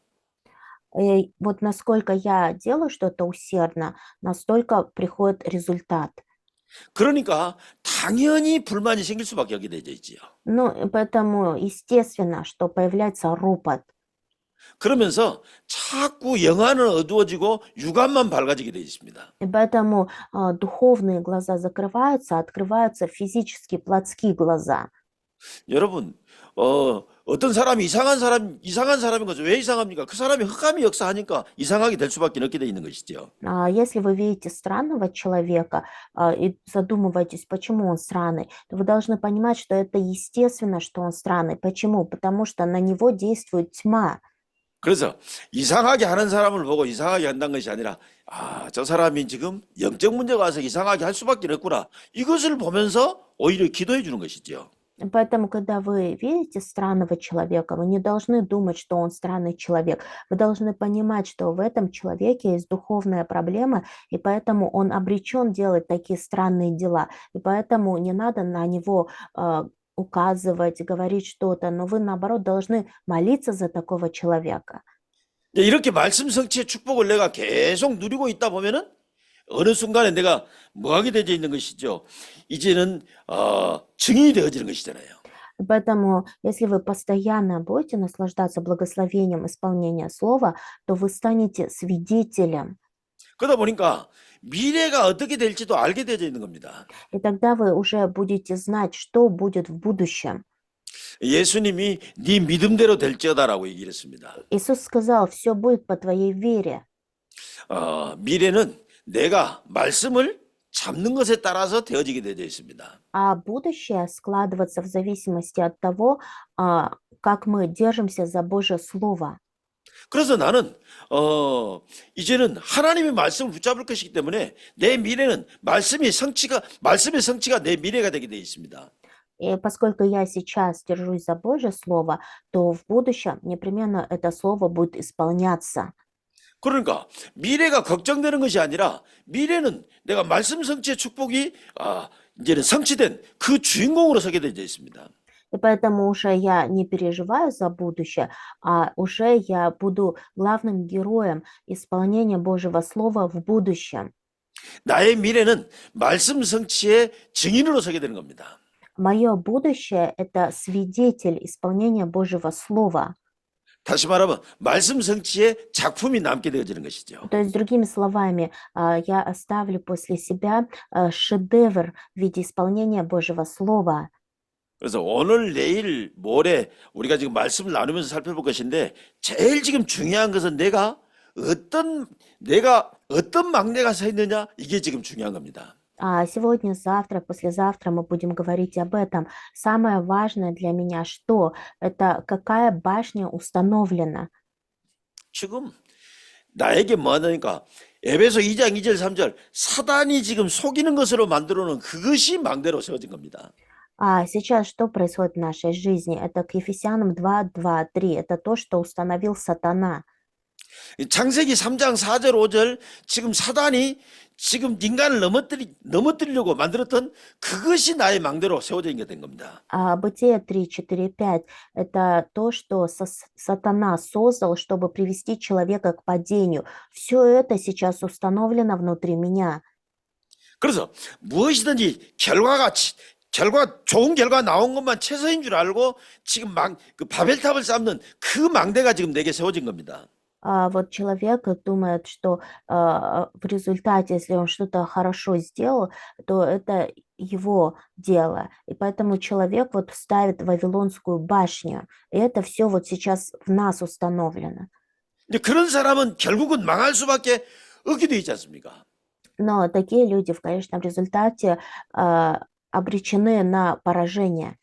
Speaker 2: И вот насколько я делаю что-то усердно, настолько приходит результат.
Speaker 3: 그러니까 당연히 불만이 생길 수밖에 없게 되어 있지요.
Speaker 2: Ну, и поэтому естественно, что появляется ропот.
Speaker 3: 그러면서 자꾸 영안은 어두워지고 육안만 밝아지게 되어 있습니다.
Speaker 2: И поэтому духовные глаза закрываются, открываются физические, плотские глаза.
Speaker 3: 여러분, 어떤 사람이 이상한 사람인 거죠. 왜 이상합니까? 그 사람이 흑암이 역사하니까 이상하게 될 수밖에 없게 돼 있는 것이죠.
Speaker 2: Если вы видите странного человека и задумываетесь, почему он странный, то вы должны понимать, что это естественно, что он странный. Почему? Потому что на него действует тьма.
Speaker 3: 그래서 이상하게 하는 사람을 보고 이상하게 한다는 것이 아니라 저 사람이 지금 영적 문제가 와서 이상하게 할 수밖에 없구나. 이것을 보면서 오히려 기도해 주는 것이죠.
Speaker 2: Поэтому, когда вы видите странного человека, вы не должны думать, что он странный человек. Вы должны понимать, что в этом человеке есть духовная проблема, и поэтому он обречен делать такие странные дела. И поэтому не надо на него указывать, говорить что-то, но вы, наоборот, должны молиться за такого человека.
Speaker 3: 이렇게 말씀 성취의 축복을 내가 계속 누리고 있다 보면은 어느 순간에 내가 뭐하게 되어 있는 것이죠. 이제는 증인이 되어지는 것이잖아요.
Speaker 2: Поэтому, если вы постоянно будете наслаждаться благословением исполнения слова, то вы станете свидетелем.
Speaker 3: 그러다 보니까 미래가 어떻게 될지도 알게 되어 있는 겁니다.
Speaker 2: И тогда вы уже будете знать, что будет в будущем.
Speaker 3: 예수님이 네 믿음대로 될지어다라고 얘기를 했습니다.
Speaker 2: Иисус сказал, все будет по твоей вере.
Speaker 3: 미래는 내가 말씀을 잡는 것에 따라서 되어지게 되어 있습니다.
Speaker 2: А будущее складывается в зависимости от того, как мы держимся за Божье Слово.
Speaker 3: 그래서 나는 이제는 하나님의 말씀을 붙잡을 것이기 때문에 내 미래는 말씀의 성취가 내 미래가 되게 되어 있습니다.
Speaker 2: И поскольку я сейчас держусь за Божье Слово, то в будущем непременно это Слово будет исполняться.
Speaker 3: 그러니까 미래가 걱정되는 것이 아니라 미래는 내가 말씀 성취의 축복이 이제는 성취된 그 주인공으로 서게 되어 있습니다.
Speaker 2: И поэтому уже я не переживаю за будущее, а уже я буду главным героем исполнения Божьего Слова в будущем.
Speaker 3: 나의 미래는 말씀 성취의 증인으로 서게 되는 겁니다.
Speaker 2: Мое будущее – это свидетель исполнения Божьего Слова.
Speaker 3: 다시 말하면 말씀 성취의 작품이 남게 되어지는 것이죠.
Speaker 2: То есть, другими словами, я оставлю после себя шедевр в виде исполнения Божьего Слова.
Speaker 3: 그래서 오늘, 내일, 모레 우리가 지금 말씀을 나누면서 살펴볼 것인데 제일 지금 중요한 것은 내가 어떤 막내가 서 있느냐 이게 지금 중요한 겁니다.
Speaker 2: Сегодня, завтра, послезавтра мы будем говорить об этом. Самое важное для меня что? Это какая башня установлена.
Speaker 3: 지금 나에게 뭐 하니까 에베소 2장 2절 3절 사단이 지금 속이는 것으로 만들어 놓은 그것이 망대로 세워진 겁니다.
Speaker 2: Сейчас что происходит в нашей жизни? Это к Ефесянам 2, 2, 3. Это то, что установил сатана.
Speaker 3: 창세기 3장 4절 5절 지금 사단이 지금 인간을 넘어뜨리려고 만들었던 그것이 나의 망대로 세워져 있게 된 겁니다.
Speaker 2: Бытие 3, 4, 5 – это то, что сатана создал, чтобы привести человека к падению. Все это сейчас установлено внутри меня.
Speaker 3: 그래서 무엇이든지 좋은 결과 나온 것만 최선인 줄 알고 지금 그 바벨탑을 쌓는 그 망대가 지금 내게 세워진 겁니다.
Speaker 2: Вот человек думает, что в результате, если он что-то хорошо сделал, то это его дело. И поэтому человек вот ставит Вавилонскую башню. И это все вот сейчас в нас установлено.
Speaker 3: 근데 그런 사람은 결국은 망할 수밖에 없게 돼 있지 않습니까?
Speaker 2: Но такие люди в конечном результате обречены на поражение.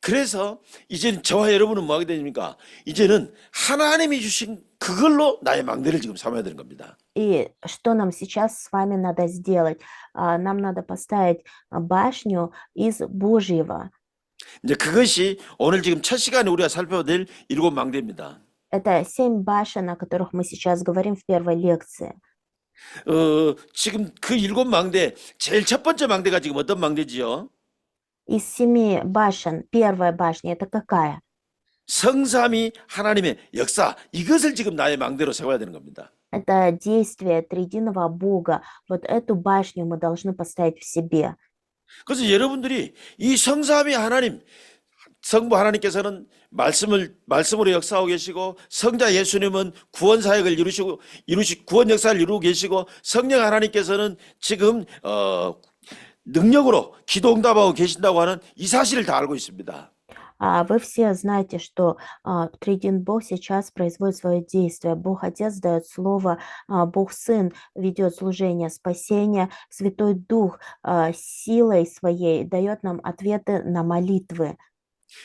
Speaker 3: 그래서 이제는 저와 여러분은 뭐 하게 됩니까? 이제는 하나님이 주신 그걸로 나의 망대를 지금 삼아야 되는 겁니다.
Speaker 2: И что нам сейчас с вами надо сделать? Нам надо поставить башню из Божьего.
Speaker 3: 이제 그것이 오늘 지금 첫 시간에 우리가 살펴볼 일곱 망대입니다.
Speaker 2: Это 7 башен, о которых мы сейчас говорим в первой лекции.
Speaker 3: 지금 그 일곱 망대, 제일 첫 번째 망대가 지금 어떤 망대지요?
Speaker 2: Из 7 башен, первая башня, это какая?
Speaker 3: 성삼위 하나님의 역사, 이것을 지금 나의 망대로 세워야 되는 겁니다.
Speaker 2: Это действие триединого Бога. Вот эту башню мы должны поставить в себе.
Speaker 3: 그래서 여러분들이 이 성삼위 하나님, 성부 하나님께서는 말씀으로 역사하고 계시고, 성자 예수님은 구원 사역을 구원 역사를 이루고 계시고, 성령 하나님께서는 지금 능력으로 기도 응답하고 계신다고 하는 이 사실을 다 알고 있습니다.
Speaker 2: Вы все знаете, что Триединый Бог сейчас производит свое действие. Бог Отец дает Слово, Бог Сын ведет служение спасения, Святой Дух силой своей дает нам ответы на молитвы.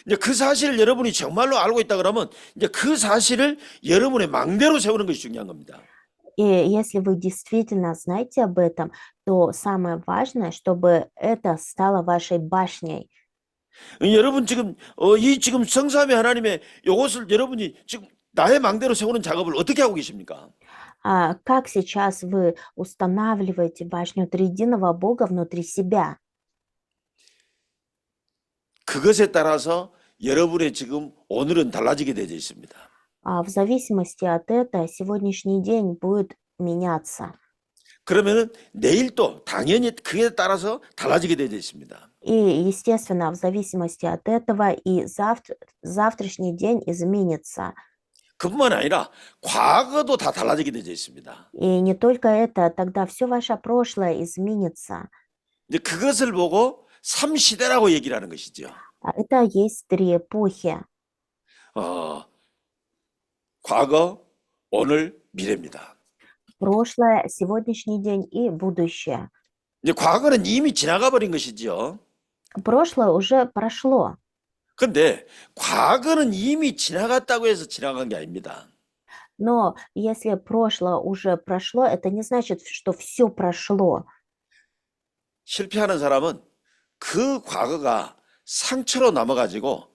Speaker 3: 이제 그 사실을 여러분이 정말로 알고 있다 그러면 이제 그 사실을 여러분의 망대로 세우는 것이 중요한 겁니다.
Speaker 2: И если вы действительно знаете об этом, то самое важное, чтобы это стало вашей башней.
Speaker 3: 여러분 지금 지금 성삼위 하나님의 이것을 여러분이 지금 나의 망대로 세우는 작업을 어떻게 하고 계십니까?
Speaker 2: Как сейчас вы устанавливаете башню Триединого Бога внутри себя?
Speaker 3: 그것에 따라서 여러분의 지금 오늘은 달라지게 되어 있습니다.
Speaker 2: В зависимости от этого сегодняшний день будет меняться.
Speaker 3: 그러면은 내일도 당연히 그에 따라서 달라지게 되어 있습니다.
Speaker 2: И, естественно, в зависимости от этого и завтрашний день изменится.
Speaker 3: 그뿐만 아니라 과거도 다 달라지게 되어 있습니다.
Speaker 2: И не только это, тогда все ваше прошлое изменится.
Speaker 3: 이제 그것을 보고 3시대라고 얘기를 하는 것이죠.
Speaker 2: Это есть 3 эпохи.
Speaker 3: 과거, 오늘, 미래입니다.
Speaker 2: Прошлое, сегодняшний день и будущее.
Speaker 3: 이제 과거는 이미 지나가 버린 것이죠.
Speaker 2: Прошлое уже прошло.
Speaker 3: 근데 과거는 이미 지나갔다고 해서 지나간 게 아닙니다.
Speaker 2: Но если прошлое уже прошло, это не значит, что все прошло.
Speaker 3: 실패하는 사람은 그 과거가 상처로 남아가지고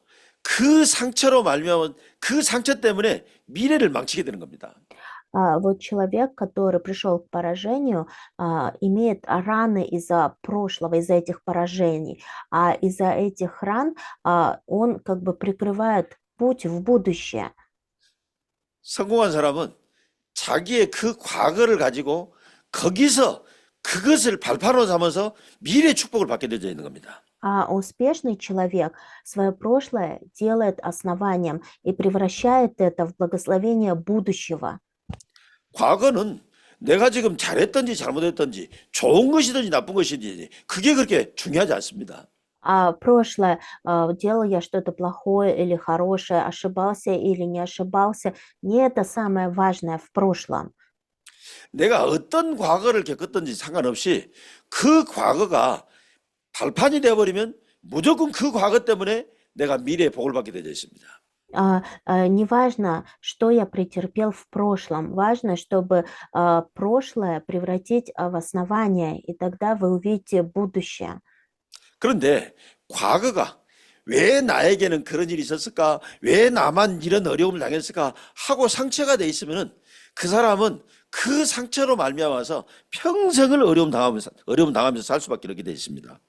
Speaker 3: 그 상처로 말미암은 그 상처 때문에 미래를 망치게 되는 겁니다.
Speaker 2: Вот человек, который пришел к поражению, имеет раны из-за прошлого, из-за этих поражений. А из-за этих ран он как бы прикрывает путь в будущее.
Speaker 3: 성공한 사람은 자기의 그 과거를 가지고 거기서 그것을 발판으로 삼아서 미래 축복을 받게 되어 있는 겁니다.
Speaker 2: А успешный человек свое прошлое делает основанием и превращает это в благословение будущего.
Speaker 3: 과거는 내가 지금 잘했든지 잘못했든지 좋은 것이든지 나쁜 것이든지 그게 그렇게 중요하지 않습니다.
Speaker 2: Прошлое, делал я что-то плохое или хорошее, ошибался или не ошибался, не это самое важное в прошлом.
Speaker 3: 내가 어떤 과거를 겪었든지 상관없이 그 과거가 발판이 되어버리면 무조건 그 과거 때문에 내가 미래의 복을 받게 되어 있습니다.
Speaker 2: Не важно, что я претерпел в прошлом, важно, чтобы прошлое превратить в основание, и тогда вы увидите будущее.
Speaker 3: 그런데 과거가 왜 나에게는 그런 일이 있었을까? 왜 나만 이런 어려움을 당했을까? 하고 상처가 돼 있으면은 그 사람은 그 상처로 말미암아서 평생을 어려움 당하면서 살 수밖에 없게 돼 있습니다.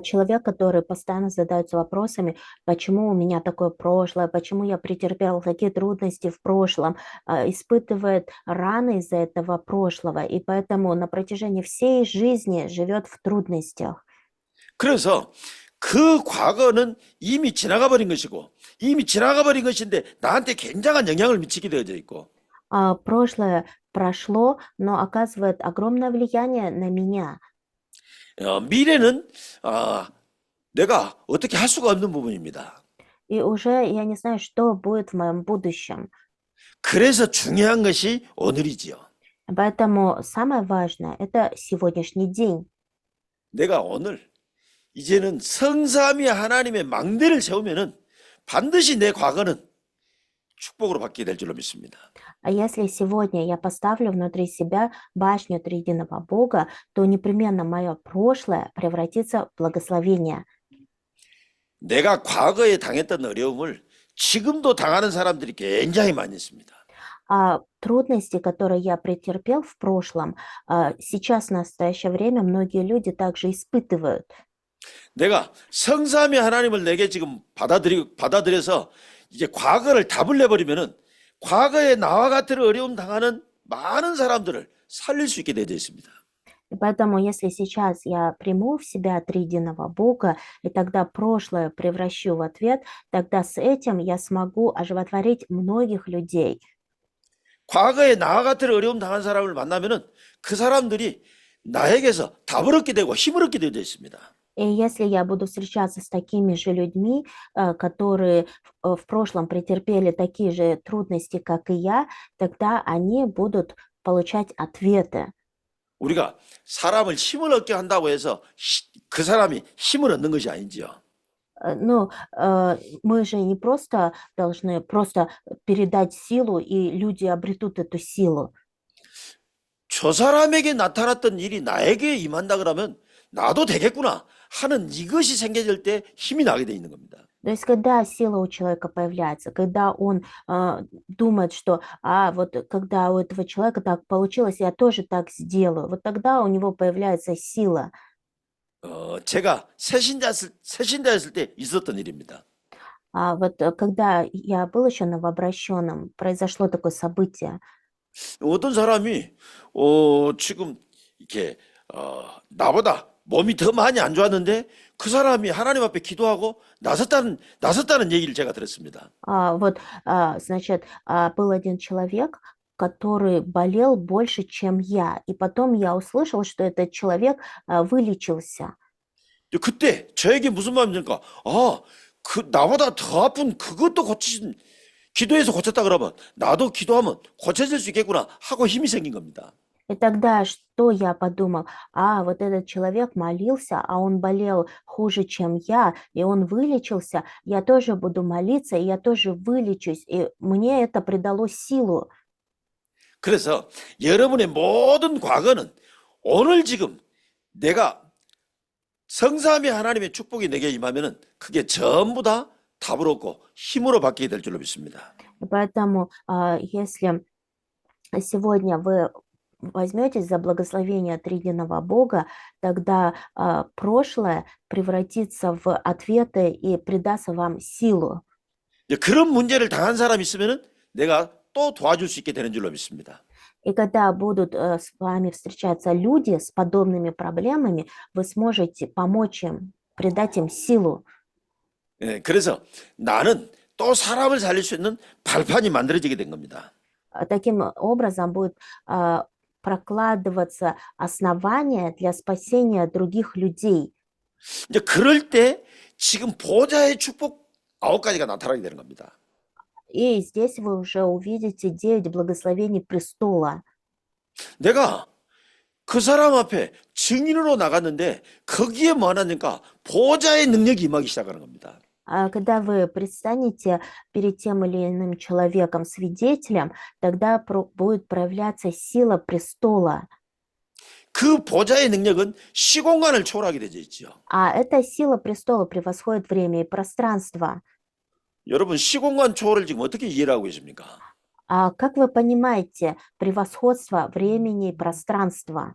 Speaker 2: Человек, который постоянно задается вопросами, почему у меня такое прошлое, почему я претерпел такие трудности в прошлом, испытывает раны из-за этого прошлого, и поэтому на протяжении всей жизни живет в трудностях.
Speaker 3: 그래서 그 과거는 이미 지나가 버린 것이고 이미 지나가 버린 것인데 나한테 굉장한 영향을 미치게 되어져 있고
Speaker 2: Прошлое прошло, но оказывает огромное влияние на меня.
Speaker 3: 미래는 내가 어떻게 할 수가 없는 부분입니다.
Speaker 2: И уже я не знаю, что будет в моем будущем.
Speaker 3: 그래서 중요한 것이 오늘이지요.
Speaker 2: Поэтому самое важное – это сегодняшний день.
Speaker 3: 내가 오늘 이제는 성삼위 하나님의 망대를 세우면은 반드시 내 과거는 축복으로 받게 될 줄로 믿습니다.
Speaker 2: А если сегодня я поставлю внутри себя башню Триединого Бога, то непременно мое прошлое превратится в благословение.
Speaker 3: 내가 과거에 당했던 어려움을 지금도 당하는 사람들이 굉장히 많이 있습니다.
Speaker 2: Трудности, которые я претерпел в прошлом, сейчас в настоящее время многие люди также испытывают.
Speaker 3: 내가 성삼위 하나님을 내게 지금 받아들여서 이제 과거를 답을 내버리면은 과거에 나와 같은 어려움 당하는 많은 사람들을 살릴 수 있게 되어 있습니다.
Speaker 2: И поэтому, если сейчас я приму в себя триединого Бога, и тогда прошлое превращу в ответ, тогда с этим я смогу оживотворить многих людей.
Speaker 3: 과거에 나와 같은 어려움 당한 사람을 만나면은 그 사람들이 나에게서 답을 얻게 되고 힘을 얻게 되어 있습니다.
Speaker 2: И если я буду встречаться с такими же людьми, которые в прошлом претерпели такие же трудности, как и я, тогда они будут получать ответы.
Speaker 3: 우리가 사람을 힘을 얻게 한다고 해서 그 사람이 힘을 얻는 것이 아니지요.
Speaker 2: Ну, мы же не просто должны просто передать силу, и люди обретут эту силу.
Speaker 3: 저 사람에게 나타났던 일이 나에게 임한다 그러면 나도 되겠구나 하는 이것이 생겨질 때 힘이 나게 돼 있는 겁니다.
Speaker 2: То есть, когда сила у человека появляется, когда он думает, что вот когда у этого человека так получилось, я тоже так сделаю, вот тогда у него появляется сила.
Speaker 3: 제가 새신자였을 때 있었던 일입니다.
Speaker 2: Вот когда я был еще новообращенным, произошло такое событие.
Speaker 3: 어떤 사람이 지금 이렇게 나보다 몸이 더 많이 안 좋았는데 그 사람이 하나님 앞에 기도하고 나섰다는 얘기를 제가 들었습니다.
Speaker 2: Значит, был один человек, который болел больше, чем я. И потом я услышал, что этот человек вылечился.
Speaker 3: 그때 저에게 무슨 마음이 들까? 나보다 더 아픈 그것도 기도해서 고쳤다 그러면 나도 기도하면 고쳐질 수 있겠구나 하고 힘이 생긴 겁니다.
Speaker 2: И тогда что я подумал? Вот этот человек молился, а он болел хуже, чем я, и он вылечился. Я тоже буду молиться, и я тоже вылечусь. И мне это придало силу.
Speaker 3: 그래서 여러분의 모든 과거는 오늘 지금 내가 성삼위 하나님의 축복이 내게 임하면은 그게 전부 다 답을 얻고 힘으로 바뀌게 될 줄로 믿습니다.
Speaker 2: Поэтому, если сегодня вы возьметесь за благословение триединого Бога, тогда прошлое превратится в ответы и придаст вам силу.
Speaker 3: 그런 문제를 당한 사람이 있으면은 내가 또 도와줄 수 있게 되는 줄로 믿습니다.
Speaker 2: И когда будут с вами встречаться люди с подобными проблемами, вы сможете помочь им, придать им силу.
Speaker 3: 그래서 나는 또 사람을 살릴 수 있는 발판이 만들어지게 된 겁니다.
Speaker 2: Таким образом будет прокладываться основание для спасения других людей.
Speaker 3: 이제 그럴 때 지금 보좌의 축복 9가지가 나타나게 되는 겁니다.
Speaker 2: И здесь вы уже увидите 9 благословений престола.
Speaker 3: 내가 그 사람 앞에 증인으로 나갔는데 거기에 뭐 하나니까 보좌의 능력이 임하기 시작하는 겁니다.
Speaker 2: Когда вы предстанете перед тем или иным человеком свидетелем, тогда будет проявляться сила престола.
Speaker 3: 그 보좌의 능력은 시공간을 초월하게 되어 있지요.
Speaker 2: Эта сила престола превосходит время и пространство.
Speaker 3: 여러분 시공간 초월을 지금 어떻게 이해를 하고 계십니까?
Speaker 2: Как вы понимаете превосходство времени и пространства?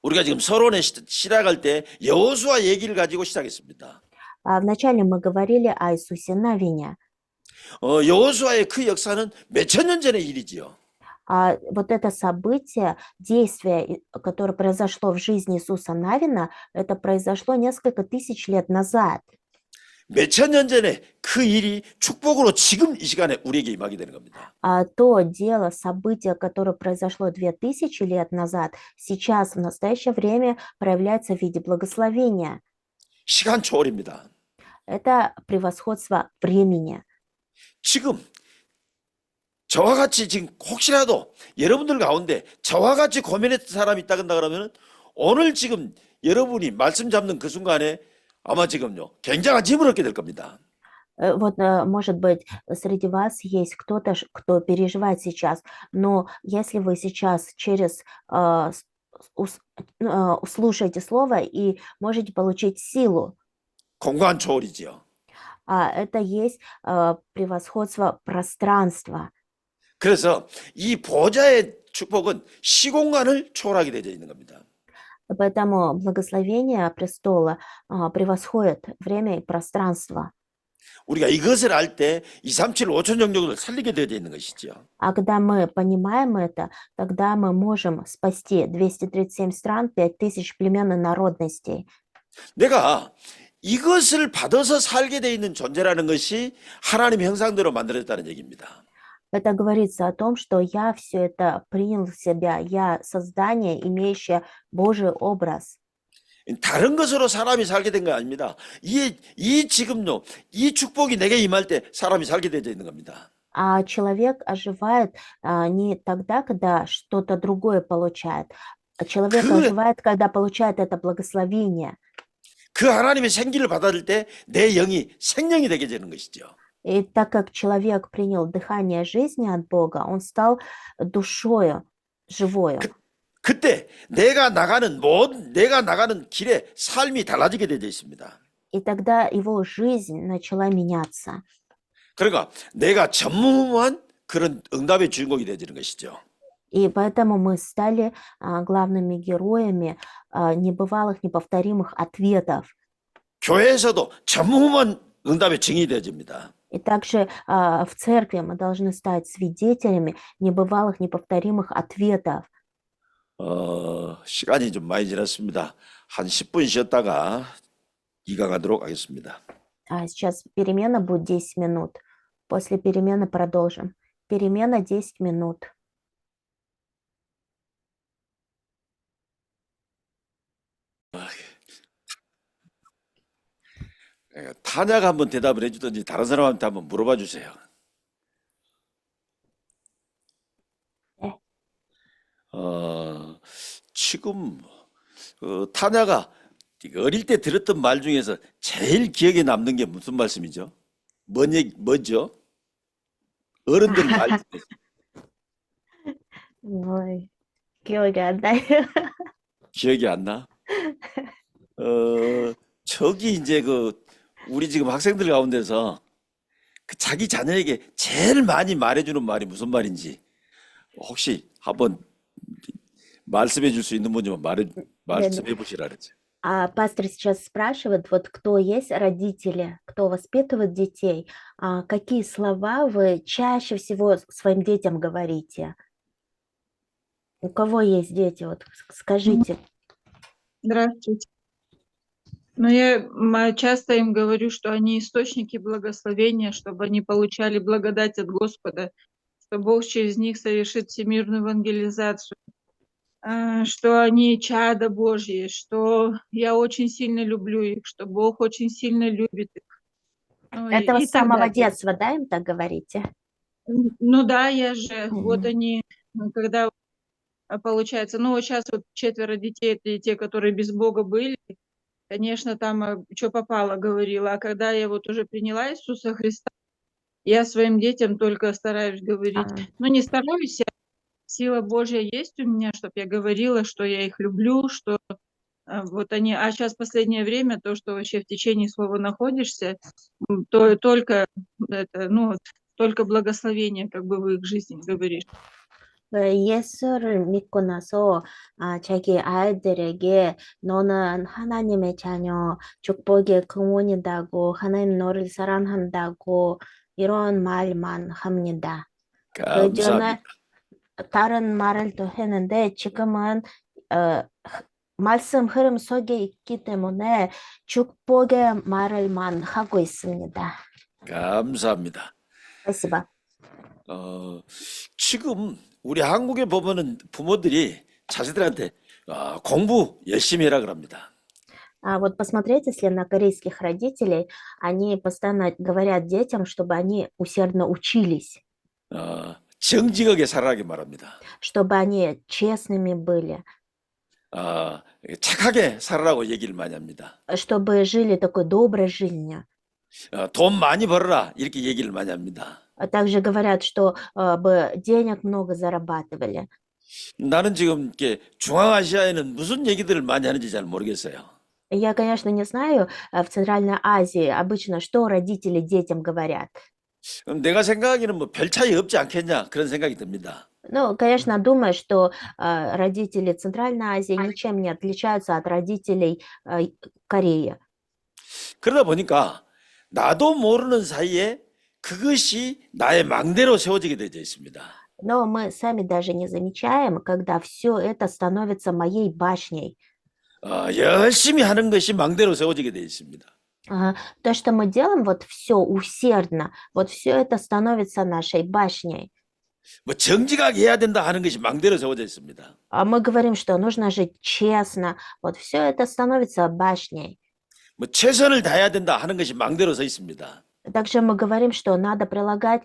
Speaker 3: 우리가 지금 서론에 시작할 때 여호수아 얘기를 가지고 시작했습니다.
Speaker 2: Вначале мы говорили о Иисусе Навине.
Speaker 3: 여호수아의 그 역사는 몇천 년 전의 일이지요.
Speaker 2: Вот это событие, действие, которое произошло в жизни Иисуса Навина, это произошло несколько тысяч лет назад.
Speaker 3: 몇천 년 전에 그 일이 축복으로 지금 이 시간에 우리에게 임하게 되는 겁니다.
Speaker 2: То дело, событие, которое произошло 2000 лет назад, сейчас в настоящее время проявляется в виде благословения.
Speaker 3: 시간 초월입니다.
Speaker 2: Это превосходство времени.
Speaker 3: 지금 저와 같이 지금 혹시라도 여러분들 가운데 저와 같이 고민했던 사람이 있다 그러면 오늘 지금 여러분이 말씀 잡는 그 순간에 아마 지금요 굉장한 힘을 얻게 될 겁니다.
Speaker 2: Вот, может быть, среди вас есть кто-то, кто переживает сейчас, но если вы сейчас услышите слово и можете получить силу.
Speaker 3: 공간 초월이지요.
Speaker 2: Это есть превосходство пространства.
Speaker 3: 그래서 이 보좌의 축복은 시공간을 초월하게 되어 있는 겁니다.
Speaker 2: Поэтому благословение престола превосходит время и пространство.
Speaker 3: 우리가 이것을 알 때 237, 5천 종족을 살리게 되어 있는 것이죠.
Speaker 2: А когда мы понимаем это, тогда мы можем спасти 237 стран, 5000 племен и народностей.
Speaker 3: 내가 이것을 받아서 살게 되어 있는 존재라는 것이 하나님의 형상대로 만들어졌다는 얘기입니다.
Speaker 2: Это говорится о том, что я все это принял в себя, я создание, имеющее Божий образ.
Speaker 3: 다른 것으로 사람이 살게 된 거 아닙니다. 이 지금요, 이 축복이 내게 임할 때 사람이 살게 되어 있는 겁니다.
Speaker 2: А человек оживает не тогда, когда что-то другое получает. А человек
Speaker 3: 그-
Speaker 2: оживает, когда получает это благословение.
Speaker 3: 그 하나님의 생기를 받아들일 때 내 영이 생명이 되게 되는 것이죠.
Speaker 2: И так как человек принял дыхание жизни от Бога, он стал душою живою.
Speaker 3: 그때 내가 나가는 길에 삶이 달라지게 되어 있습니다.
Speaker 2: И тогда его жизнь начала меняться.
Speaker 3: 그러니까 내가 전무후무한 그런 응답의 주인공이 되어지는 것이죠.
Speaker 2: И поэтому мы стали главными героями небывалых, неповторимых ответов.
Speaker 3: 교회에서도 전무후무한 응답의 증인이 되어집니다.
Speaker 2: И также в церкви мы должны стать свидетелями небывалых, неповторимых ответов.
Speaker 3: 시간이 좀 많이 지났습니다. 한 10분 쉬었다가 이강하도록 하겠습니다.
Speaker 2: Сейчас перемена будет 10 минут. После перемены продолжим. Перемена 10 минут.
Speaker 3: 탄야가 한번 대답을 해주든지 다른 사람한테 한번 물어봐 주세요.
Speaker 2: 네.
Speaker 3: 지금 탄야가 어릴 때 들었던 말 중에서 제일 기억에 남는 게 무슨 말씀이죠? 뭐죠? 어른들 말 중에서.
Speaker 2: Ой, 기억이 안 나요.
Speaker 3: 기억이 안 나? 저기 이제 우리 지금 학생들 가운데서 자기 자녀에게 제일 많이 말해주는 말이 무슨 말인지 혹시 한번 말씀해 줄 수 있는 분 좀 말씀해 보시라 그러죠.
Speaker 2: Пастор сейчас спрашивает, вот кто есть родители, кто воспитывает детей, какие слова вы чаще всего своим детям говорите? У кого есть дети, вот скажите.
Speaker 4: Здравствуйте. Но я часто им говорю, что они источники благословения, чтобы они получали благодать от Господа, что Бог через них совершит всемирную евангелизацию, что они чада Божьи, что я очень сильно люблю их, что Бог очень сильно любит их. Ну,
Speaker 2: Это
Speaker 4: и
Speaker 2: с
Speaker 4: так
Speaker 2: самого
Speaker 4: далее.
Speaker 2: детства, да, им так говорите?
Speaker 4: Ну да, я же, вот
Speaker 2: Мгм.
Speaker 4: они, когда получается, ну вот сейчас вот 4 детей, это и те, которые без Бога были, конечно, там что попало говорила, а когда я вот уже приняла Иисуса Христа, я своим детям только стараюсь говорить,
Speaker 2: А,
Speaker 4: ну не стараюсь, сила Божья есть у меня, чтобы я говорила, что я их люблю, что вот они, а сейчас последнее время, то, что вообще в течение слова находишься, то только это, ну, вот, только благословение как бы в их жизни говоришь.
Speaker 2: 예수를 믿고 나서 자기 아이들에게 너는 하나님의 자녀, 축복의 근원이다고, 하나님 너를 사랑한다고 이런 말만 합니다. 그 전에
Speaker 3: 감사합니다.
Speaker 2: 다른 말을 또 했는데 지금은 말씀 흐름 속에 있기 때문에 축복의 말을만 하고 있습니다.
Speaker 3: 감사합니다.
Speaker 2: спасибо.
Speaker 3: 지금 우리 한국에 보면은 부모들이 자식들한테 공부 열심히 해라 그럽니다.
Speaker 2: Вот посмотреть, если на корейских родителей, они постоянно говорят детям, чтобы они усердно учились,
Speaker 3: 정직하게 살아가게 말합니다.
Speaker 2: чтобы они честными были,
Speaker 3: 착하게 살아라고 얘기를 많이 합니다.
Speaker 2: чтобы жили такой доброй жизнью.
Speaker 3: 돈 많이 벌어라 이렇게 얘기를 많이 합니다.
Speaker 2: А также говорят, что бы денег много зарабатывали.
Speaker 3: 나는 지금 이렇게 중앙아시아에는 무슨 얘기들을 많이 하는지 잘 모르겠어요.
Speaker 2: Я, конечно, не знаю, в Центральной Азии обычно, что родители детям говорят.
Speaker 3: 내가 생각하기에는 뭐 별 차이 없지 않겠냐 그런 생각이 듭니다.
Speaker 2: Ну, конечно, думаю, что родители Центральной Азии ничем не отличаются от родителей Кореи.
Speaker 3: 그러다 보니까 나도 모르는 사이에 그것이 나의 망대로 세워지게 되어 있습니다.
Speaker 2: Но мы сами даже не замечаем, когда все это становится моей башней.
Speaker 3: 열심히 하는 것이 망대로 세워지게 되어 있습니다.
Speaker 2: То, что мы делаем, вот все усердно, вот все это становится нашей башней.
Speaker 3: 뭐 정직하게 해야 된다 하는 것이 망대로 세워져 있습니다.
Speaker 2: А мы говорим, что нужно жить честно, вот все это становится башней.
Speaker 3: 뭐 최선을 다해야 된다 하는 것이 망대로 서 있습니다.
Speaker 2: Также мы говорим, что надо прилагать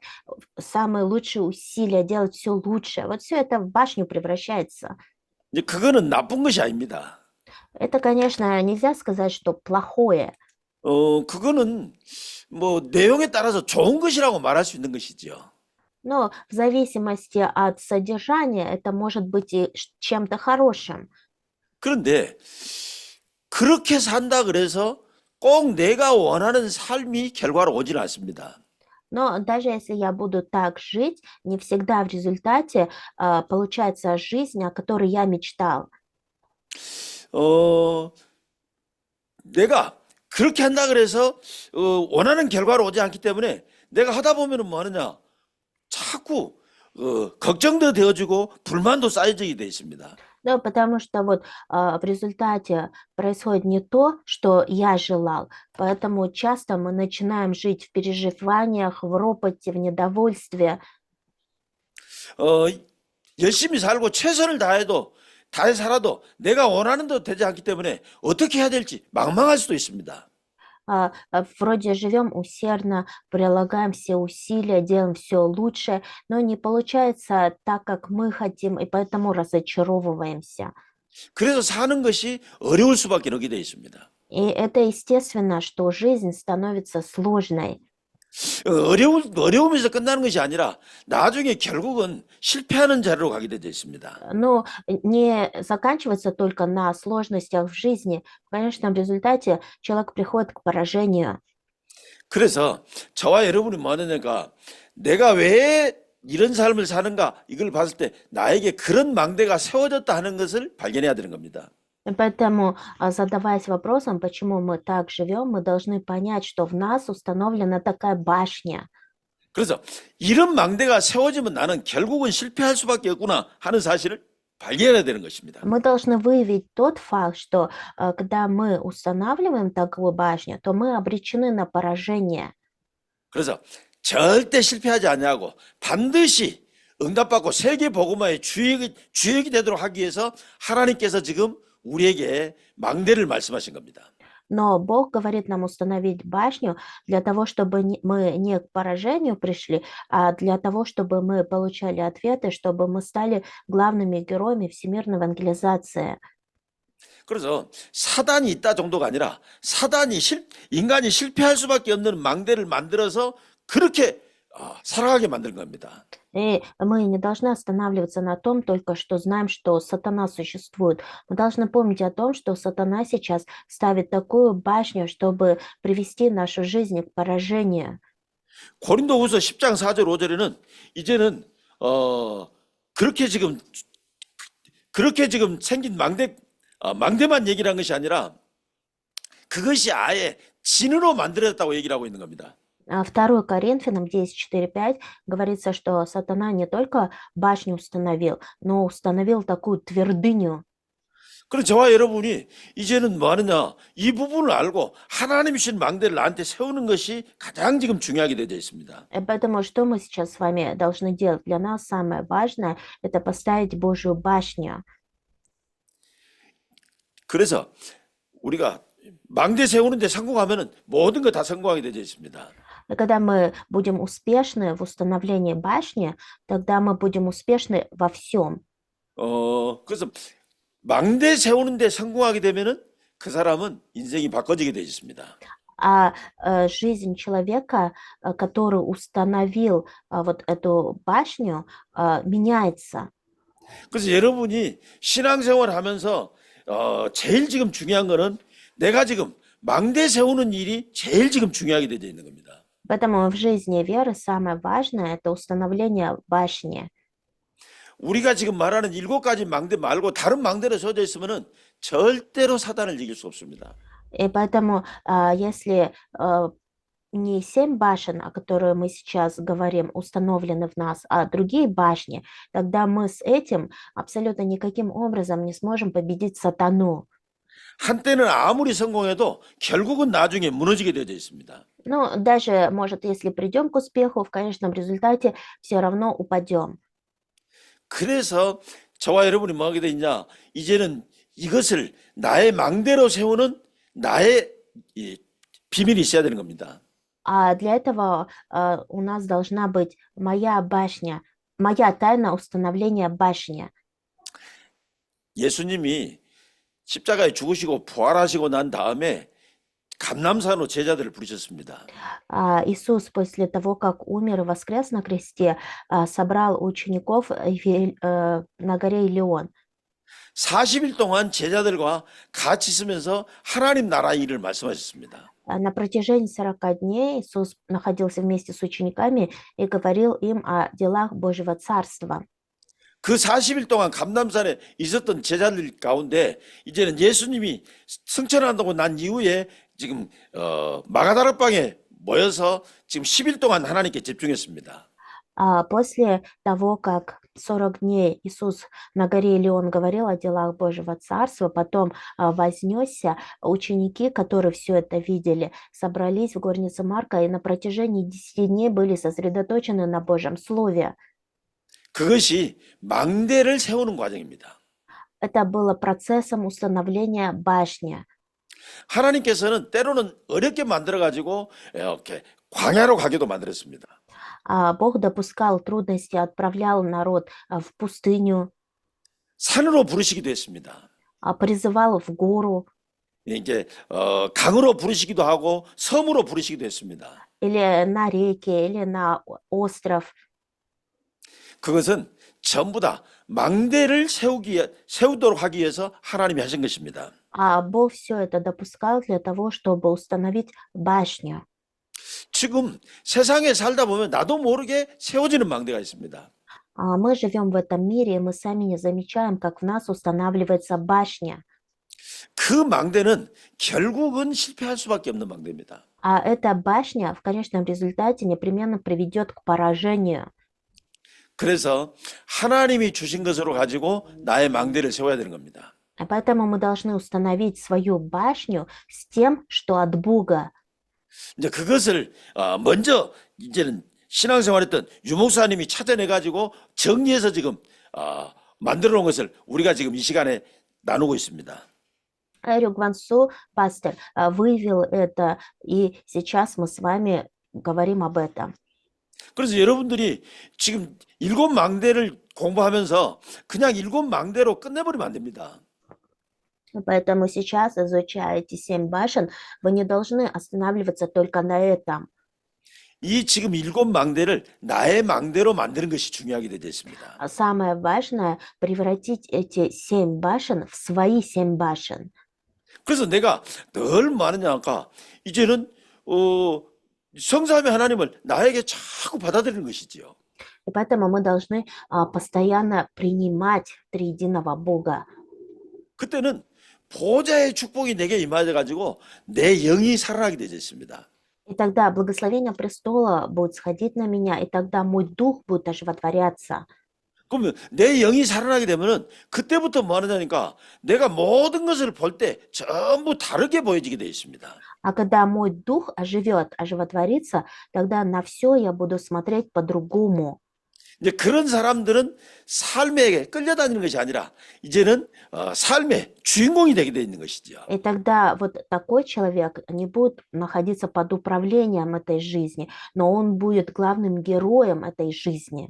Speaker 2: самые лучшие усилия, делать все лучше. Вот все это в башню превращается.
Speaker 3: 이제 그거는 나쁜 것이 아닙니다.
Speaker 2: Это, конечно, нельзя сказать, что плохое.
Speaker 3: 그거는 뭐 내용에 따라서 좋은 것이라고 말할 수 있는 것이죠.
Speaker 2: Но в зависимости от содержания это может быть и чем-то хорошим.
Speaker 3: 그런데 그렇게 산다 그래서 꼭 내가 원하는 삶이 결과로 오지는 않습니다.
Speaker 2: Но даже если я буду так жить, не всегда в результате получается жизнь, о которой я мечтал.
Speaker 3: 내가 그렇게 한다 그래서 원하는 결과로 오지 않기 때문에 내가 하다 보면은 뭐 하느냐 자꾸 걱정도 되어지고 불만도 쌓여지게 돼 있습니다.
Speaker 2: Да, потому что вот в результате происходит не то, что я желал, поэтому часто мы начинаем жить в переживаниях, в ропоте, в недовольстве.
Speaker 3: 열심히 살고 최선을 다해 살아도 내가 원하는 대로 되지 않기 때문에 어떻게 해야 될지 망망할 수도 있습니다.
Speaker 2: Вроде живем усердно, прилагаем все усилия, делаем все лучше, но не получается так, как мы хотим, и поэтому разочаровываемся.
Speaker 3: 그래서 사는 것이 어려울 수밖에 없게 돼 있습니다.
Speaker 2: И это естественно, что жизнь становится сложной.
Speaker 3: 어려우면서 끝나는 것이 아니라 나중에 결국은 실패하는 자리로 가게 되어 있습니다.
Speaker 2: Но не заканчивается только на сложностях в жизни. В конечном результате человек приходит к поражению.
Speaker 3: 그래서 저와 여러분이 뭐 하느냐가 내가 왜 이런 삶을 사는가 이걸 봤을 때 나에게 그런 망대가 세워졌다 하는 것을 발견해야 되는 겁니다.
Speaker 2: И поэтому, задаваясь вопросом, почему мы так живем, мы должны понять, что в нас установлена такая башня.
Speaker 3: 그래서 이런 망대가 세워지면 나는 결국은 실패할 수밖에 없구나 하는 사실을 발견해야 되는 것입니다.
Speaker 2: Мы должны выявить тот факт, что когда мы устанавливаем такую башню, то мы обречены на поражение.
Speaker 3: 그래서 절대 실패하지 않냐고 반드시 응답받고 세계 복음화의 주역이 되도록 하기 위해서 하나님께서 지금 우리에게 망대를 말씀하신 겁니다.
Speaker 2: Но Бог говорит нам установить башню для того, чтобы мы не к поражению пришли, а для того, чтобы мы получали ответы, чтобы мы стали главными героями всемирной евангелизации.
Speaker 3: 그래서 사단이 있다 정도가 아니라 인간이 실패할 수밖에 없는 망대를 만들어서 그렇게 살아가게 만든 겁니다.
Speaker 2: И мы не должны останавливаться на том только, что знаем, что сатана существует. Мы должны помнить о том, что сатана сейчас ставит такую башню, чтобы привести нашу жизнь к поражению.
Speaker 3: 고린도후서 10장 4절 5절에는 이제는 그렇게 지금 생긴 망대만 얘기를 한 것이 아니라 그것이 아예 진으로 만들어졌다고 얘기를 하고 있는 겁니다.
Speaker 2: 2 Коринфянам 10:4-5 говорится, что сатана не только башню установил, но установил такую твердыню.
Speaker 3: 그럼 저와 여러분이 이제는 뭐 하느냐 이 부분을 알고 하나님이 주신 망대를 나한테 세우는 것이 가장 지금 중요하게 되어 있습니다.
Speaker 2: И поэтому что мы сейчас с вами должны делать? Для нас самое важное– это поставить Божью башню.
Speaker 3: 그래서 우리가 망대 세우는데 성공하면은 모든 거 다 성공하게 되어 있습니다.
Speaker 2: И когда мы будем успешны в установлении башни, тогда мы будем успешны во всем.
Speaker 3: 그래서 망대 세우는데 성공하게 되면은 그 사람은 인생이 바꿔지게 되어 있습니다.
Speaker 2: А жизнь человека, который установил вот эту башню, меняется.
Speaker 3: 그래서 여러분이 신앙생활 하면서 제일 지금 중요한 거는 내가 지금 망대 세우는 일이 제일 지금 중요하게 되어 있는 겁니다.
Speaker 2: Поэтому в жизни веры самое важное – это установление башни.
Speaker 3: 우리가 지금 말하는 7가지 망대 말고 다른 망대로 세워져 있으면은 절대로 사단을 이길 수 없습니다.
Speaker 2: И поэтому, если не 7 башен, о которых мы сейчас говорим, установлены в нас, а другие башни, тогда мы с этим абсолютно никаким образом не сможем победить сатану.
Speaker 3: 한때는 아무리 성공해도 결국은 나중에 무너지게 되어 있습니다.
Speaker 2: Ну, даже, может, если придем к успеху, в конечном результате все равно упадем.
Speaker 3: 그래서 저와 여러분이 뭐 하게 돼 있냐? 이제는 이것을 나의 망대로 세우는 나의 비밀이 있어야 되는 겁니다.
Speaker 2: А для этого у нас должна быть моя башня, моя тайна установления башни.
Speaker 3: 예수님이 십자가에 죽으시고 부활하시고 난 다음에 감람산으로 제자들을 부르셨습니다.
Speaker 2: Иисус после того, как умер и воскрес на кресте, собрал учеников на горе Илион.
Speaker 3: 40일 동안 제자들과 같이 있으면서 하나님 나라 일을 말씀하셨습니다.
Speaker 2: На протяжении 40 дней Иисус находился вместе с учениками и говорил им о делах Божьего Царства.
Speaker 3: 그 40일 동안 감람산에 있었던 제자들 가운데 이제는 예수님이 승천한다고 난 이후에 지금 마가다락방에 모여서 지금 10일 동안 하나님께 집중했습니다.
Speaker 2: После того, как 40 дней Иисус на горе Илион говорил о делах Божьего Царства, потом вознесся, ученики, которые все это видели, собрались в горнице Марка и на протяжении 10 дней были сосредоточены на Божьем Слове.
Speaker 3: 그것이 망대를 세우는 과정입니다.
Speaker 2: Это было процессом установления башни.
Speaker 3: 하나님께서는 때로는 어렵게 만들어가지고 이렇게 광야로 가게도 만들었습니다.
Speaker 2: Бог допускал трудности, отправлял народ в пустыню,
Speaker 3: 산으로 부르시기도 했습니다.
Speaker 2: призывал в гору
Speaker 3: 이게 강으로 부르시기도 하고 섬으로 부르시기도 했습니다.
Speaker 2: или на реке, или на остров.
Speaker 3: 그것은 전부 다 망대를 세우도록 하기 위해서 하나님이 하신 것입니다.
Speaker 2: Бог все это допускал для того, чтобы установить башню.
Speaker 3: 지금 세상에 살다 보면 나도 모르게 세워지는 망대가 있습니다.
Speaker 2: Мы живем в этом мире, и мы сами не замечаем, как в нас устанавливается башня.
Speaker 3: 그 망대는 결국은 실패할 수밖에 없는 망대입니다.
Speaker 2: Эта башня в конечном результате непременно приведет к поражению.
Speaker 3: 그래서 하나님이 주신 것으로 가지고 나의 망대를 세워야 되는 겁니다.
Speaker 2: Поэтому мы должны установить свою башню с тем, что от Бога.
Speaker 3: 이제 그것을 먼저 이제는 신앙생활했던 유목사님이 찾아내 가지고 정리해서 지금 만들어 놓은 것을 우리가 지금 이 시간에 나누고 있습니다.
Speaker 2: Эрик Вансу, пастор, выявил это, и сейчас мы с вами говорим об этом.
Speaker 3: 그래서 여러분들이 지금 7망대를 공부하면서 그냥 7망대로 끝내버리면 안 됩니다.
Speaker 2: Поэтому сейчас, изучая эти 7 башен, вы не должны останавливаться только на этом.
Speaker 3: 이 지금 7망대를 나의 망대로 만드는 것이 중요하게 되어 있습니다.
Speaker 2: Самое важное – превратить эти 7 башен в свои 7 башен.
Speaker 3: 그래서 내가 늘 말하냐니까 이제는 성삼위 하나님을 나에게 자꾸 받아들이는 것이지요.
Speaker 2: И поэтому мы должны постоянно принимать триединого Бога.
Speaker 3: 그때는 보좌의 축복이 내게 임하여 가지고 내 영이 살아나게 되어 있습니다.
Speaker 2: И тогда благословение престола будет сходить на меня, и тогда мой дух будет оживотворяться.
Speaker 3: 그러면 내 영이 살아나게 되면은 그때부터 뭐 하느냐니까 내가 모든 것을 볼 때 전부 다르게 보여지게 되어 있습니다.
Speaker 2: А когда мой дух оживотворится, тогда на все я буду смотреть по-другому.
Speaker 3: 이제 그런 사람들은 삶에 끌려다니는 것이 아니라 이제는 삶의 주인공이 되게 되어 있는 것이죠.
Speaker 2: И тогда вот такой человек не будет находиться под управлением этой жизни, но он будет главным героем этой жизни.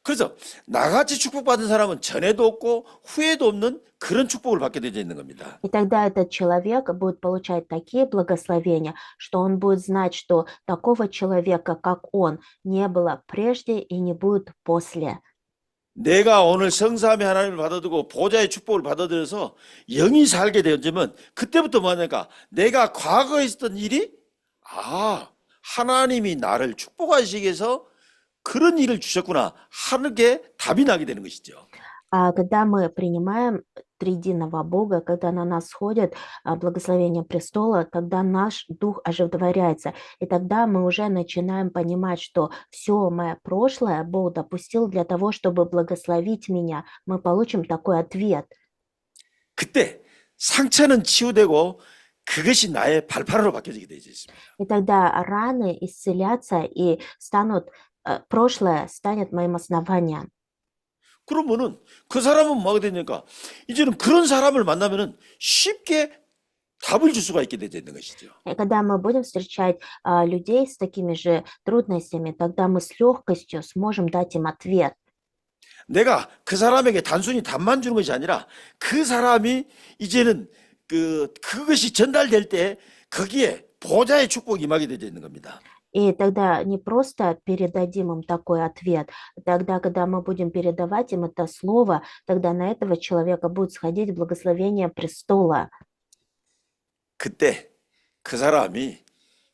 Speaker 3: 그래서 나같이 축복받은 사람은 전에도 없고 후에도 없는 그런 축복을 받게 되어 있는 겁니다.
Speaker 2: И тогда этот человек будет получать такие благословения, что он будет знать, что такого человека, как он, не было прежде и не будет после.
Speaker 3: 내가 오늘 성삼위 하나님을 받아들고 보좌의 축복을 받아들여서 영이 살게 되어지면 그때부터 뭐냐니까 내가 과거에 있었던 일이 하나님이 나를 축복하시기 위해서 그런 일을 주셨구나 하는 게 답이 나게 되는 것이죠.
Speaker 2: А когда мы принимаем триединого Бога, когда на нас сходит благословение престола, тогда наш дух оживотворяется. И тогда мы уже начинаем понимать, что все мое прошлое Бог допустил для того, чтобы благословить меня. Мы получим такой ответ.
Speaker 3: 그때 상처는 치유되고 그것이 나의 발판으로 바뀌어지게 되어 있습니다.
Speaker 2: И тогда раны исцелятся и станут, прошлое станет моим основанием.
Speaker 3: 그러면은 그 사람은 뭐가 되니까 이제는 그런 사람을 만나면은 쉽게 답을 줄 수가 있게 되는 것이죠.
Speaker 2: И когда мы будем встречать людей с такими же трудностями, тогда мы с легкостью сможем дать им ответ.
Speaker 3: 내가 그 사람에게 단순히 답만 주는 것이 아니라 그 사람이 이제는 그것이 전달될 때 거기에 보좌의 축복이 임하게 되어 있는 겁니다.
Speaker 2: И тогда не просто передадим им такой ответ, тогда, когда мы будем передавать им это слово, тогда на этого человека будет сходить благословение престола.
Speaker 3: 그때 그 사람이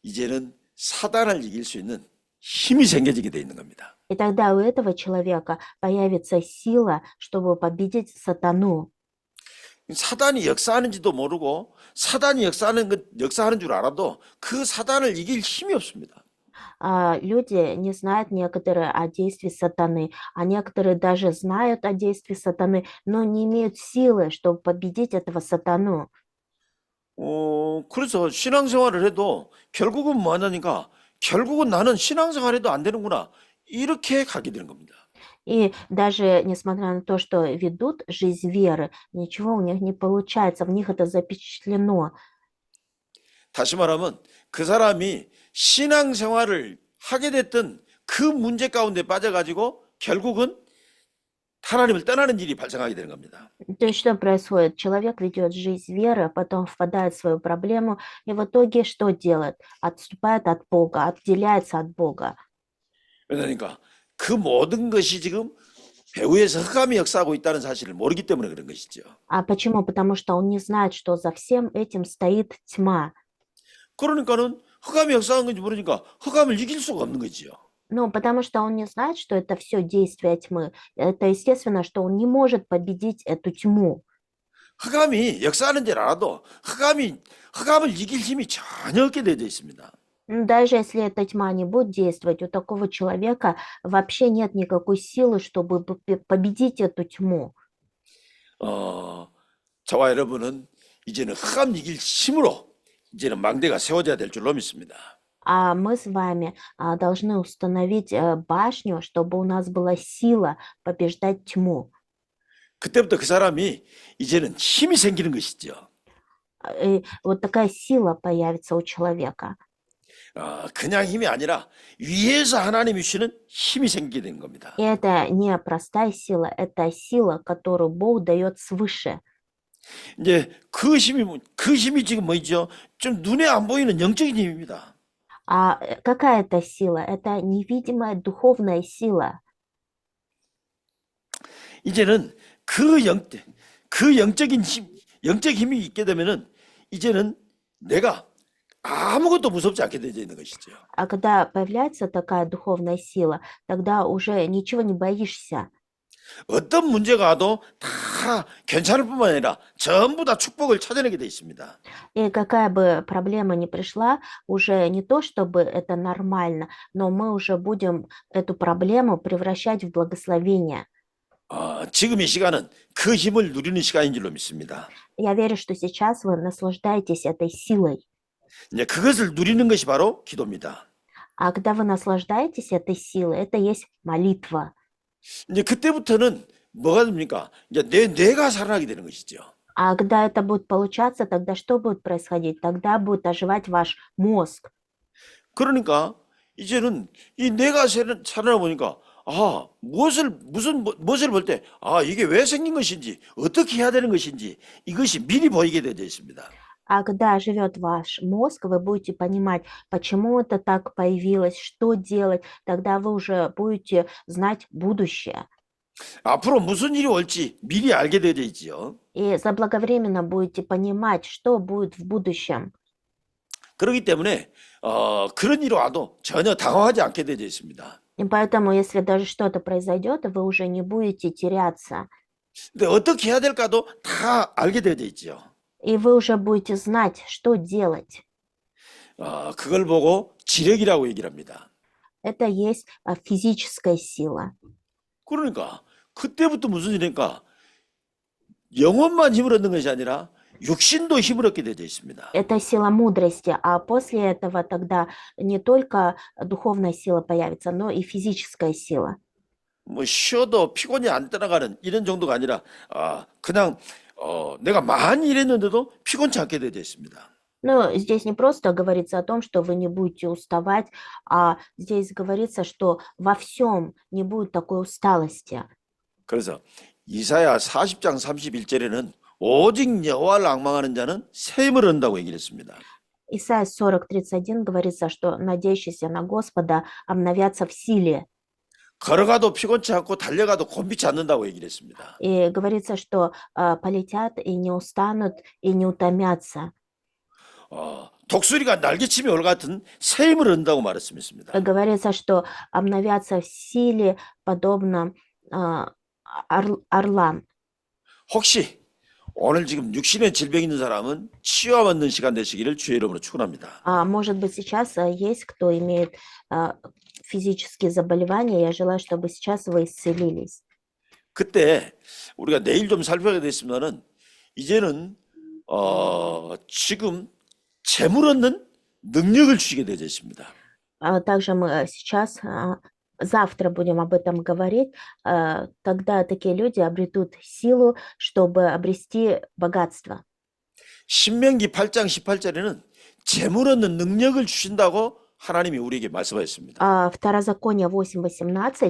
Speaker 3: 이제는 사단을 이길 수 있는 힘이 생겨지게 되어 있는 겁니다.
Speaker 2: И тогда у этого человека появится сила, чтобы победить сатану.
Speaker 3: 사단이 역사하는지도 모르고 사단이 역사하는 줄 알아도 그 사단을 이길 힘이 없습니다.
Speaker 2: Люди не знают некоторые о действии сатаны, а некоторые даже знают о действии сатаны, но не имеют силы, чтобы победить этого сатану.
Speaker 3: 그래서 신앙생활을 해도 결국은 뭐 하냐니까 결국은 나는 신앙생활해도 안 되는구나 이렇게 가게 되는 겁니다.
Speaker 2: И даже несмотря на то, что ведут жизнь веры, ничего у них не получается, в них это запечатлено.
Speaker 3: 다시 말하면 그 사람이 신앙생활을 하게 됐던 그 문제 가운데 빠져가지고 결국은 하나님을 떠나는 일이 발생하게 되는 겁니다.
Speaker 2: То есть что происходит? Человек ведет жизнь веры, а потом впадает в свою проблему, и в итоге что делает? Отступает от Бога, отделяется от Бога.
Speaker 3: 그러니까 그 모든 것이 지금 배후에서 흑암이 역사하고 있다는 사실을 모르기 때문에 그런 것이죠.
Speaker 2: А почему? Потому что он не знает, что за всем этим стоит тьма.
Speaker 3: 그러니까는 흑암이 역사하는 건지 모르니까 흑암을 이길 수가 없는 거지요.
Speaker 2: Ну, потому что он не знает, что это все действие тьмы. Это естественно, что он не может победить эту тьму.
Speaker 3: 흑암이 역사하는 줄 알아도 흑암을 이길 힘이 전혀 없게 되어 있습니다.
Speaker 2: Даже если эта тьма не будет действовать, у такого человека вообще нет никакой силы, чтобы победить эту тьму.
Speaker 3: 저와 여러분은 이제는 흑암 이길 힘으로 이제는 망대가 세워져야 될 줄로 믿습니다.
Speaker 2: А мы с вами должны установить башню, чтобы у нас была сила побеждать тьму.
Speaker 3: 그때부터 그 사람이 이제는 힘이 생기는 것이죠.
Speaker 2: И вот такая сила появится у человека.
Speaker 3: 그냥 힘이 아니라 위에서 하나님이 주시는 힘이 생기게 되는 겁니다.
Speaker 2: И это не простая сила, это сила, которую Бог дает свыше.
Speaker 3: 이제 그 힘이 지금 뭐죠? 좀 눈에 안 보이는 영적인 힘입니다.
Speaker 2: А какая это сила? Это невидимая духовная сила.
Speaker 3: 이제는 그 영적인 힘이 있게 되면은 이제는 내가 아무것도 무섭지 않게 되어 있는 것이죠.
Speaker 2: А когда появляется такая духовная сила, тогда уже ничего не боишься.
Speaker 3: 어떤 문제가 와도 다 괜찮을 뿐만 아니라 전부 다 축복을 찾아내게 되어 있습니다.
Speaker 2: И какая бы проблема ни пришла, уже не то, чтобы это нормально, но мы уже будем эту проблему превращать в благословение.
Speaker 3: 지금 이 시간은 그 힘을 누리는 시간인 줄로 믿습니다.
Speaker 2: Я верю, что сейчас вы наслаждаетесь этой силой.
Speaker 3: 이제 그것을 누리는 것이 바로 기도입니다.
Speaker 2: А когда вы наслаждаетесь этой силой, это есть молитва.
Speaker 3: 이제 그때부터는 뭐가 됩니까? 이제 내 뇌가 살아나게 되는 것이죠.
Speaker 2: А когда это будет получаться, тогда что будет происходить? Тогда будет оживать ваш мозг.
Speaker 3: 그러니까 이제는 이 뇌가 살아나 보니까 무엇을 볼 때 이게 왜 생긴 것인지 어떻게 해야 되는 것인지 이것이 미리 보이게 되어 있습니다.
Speaker 2: А когда живет ваш мозг, вы будете понимать, почему это так появилось, что делать, тогда вы уже будете знать будущее.
Speaker 3: 앞으로 무슨 일이 올지 미리 알게 되어 있지요.
Speaker 2: И заблаговременно будете понимать, что будет в будущем.
Speaker 3: 그렇기 때문에 그런 일이 와도 전혀 당황하지 않게 되어 있습니다.
Speaker 2: И поэтому, если даже что-то произойдет, вы уже не будете теряться.
Speaker 3: 근데 어떻게 해야 될까도 다 알게 되어 있죠.
Speaker 2: И вы уже будете знать, что делать.
Speaker 3: 그걸 보고 지력이라고 얘기를 합니다.
Speaker 2: Это есть физическая сила.
Speaker 3: 그러니까 그때부터 무슨 일이니까 영혼만 힘을 얻는 것이 아니라 육신도 힘을 얻게 되어 있습니다.
Speaker 2: Это сила мудрости, а после этого тогда не только духовная сила появится, но и физическая сила.
Speaker 3: 뭐 쉬어도 피곤이 안 떠나가는 이런 정도가 아니라 그냥 내가 많이 일했는데도 피곤치 않게 되어 있습니다.
Speaker 2: Но здесь не просто говорится о том, что вы не будете уставать, а здесь говорится, что во всем не будет такой усталости.
Speaker 3: 그래서 이사야 40장 31절에는 오직 여호와를 앙망하는 자는 새 힘을 얻는다고 얘기를 했습니다.
Speaker 2: Исайя 40:31 говорится, что надеющиеся на Господа обновятся в силе.
Speaker 3: 걸어가도 피곤치 않고 달려가도 곤비치 않는다고 얘기를 했습니다.
Speaker 2: И говорится, что полетят и не устанут, и не утомятся.
Speaker 3: 독수리가 날개치며 올 같은 새 힘을 얻는다고 말했습니다.
Speaker 2: Говорится, что обновятся в силе, подобно орлам.
Speaker 3: 혹시 오늘 지금 육신의 질병 있는 사람은 치유받는 시간 되시기를 주의 이름으로 축원합니다.
Speaker 2: Может быть, сейчас есть кто имеет физические заболевания. Я желаю, чтобы сейчас вы исцелились.
Speaker 3: 그때 우리가 내일 좀 살펴보게 됐으면은 이제는 지금 재물 얻는 능력을 주시게 되어 있습니다.
Speaker 2: Также мы сейчас, завтра будем об этом говорить. Тогда такие люди обретут силу, чтобы обрести богатство.
Speaker 3: 신명기 8장 18절에는 재물 얻는 능력을 주신다고 하나님이 우리에게 말씀하셨습니다.
Speaker 2: Второзаконие 8:18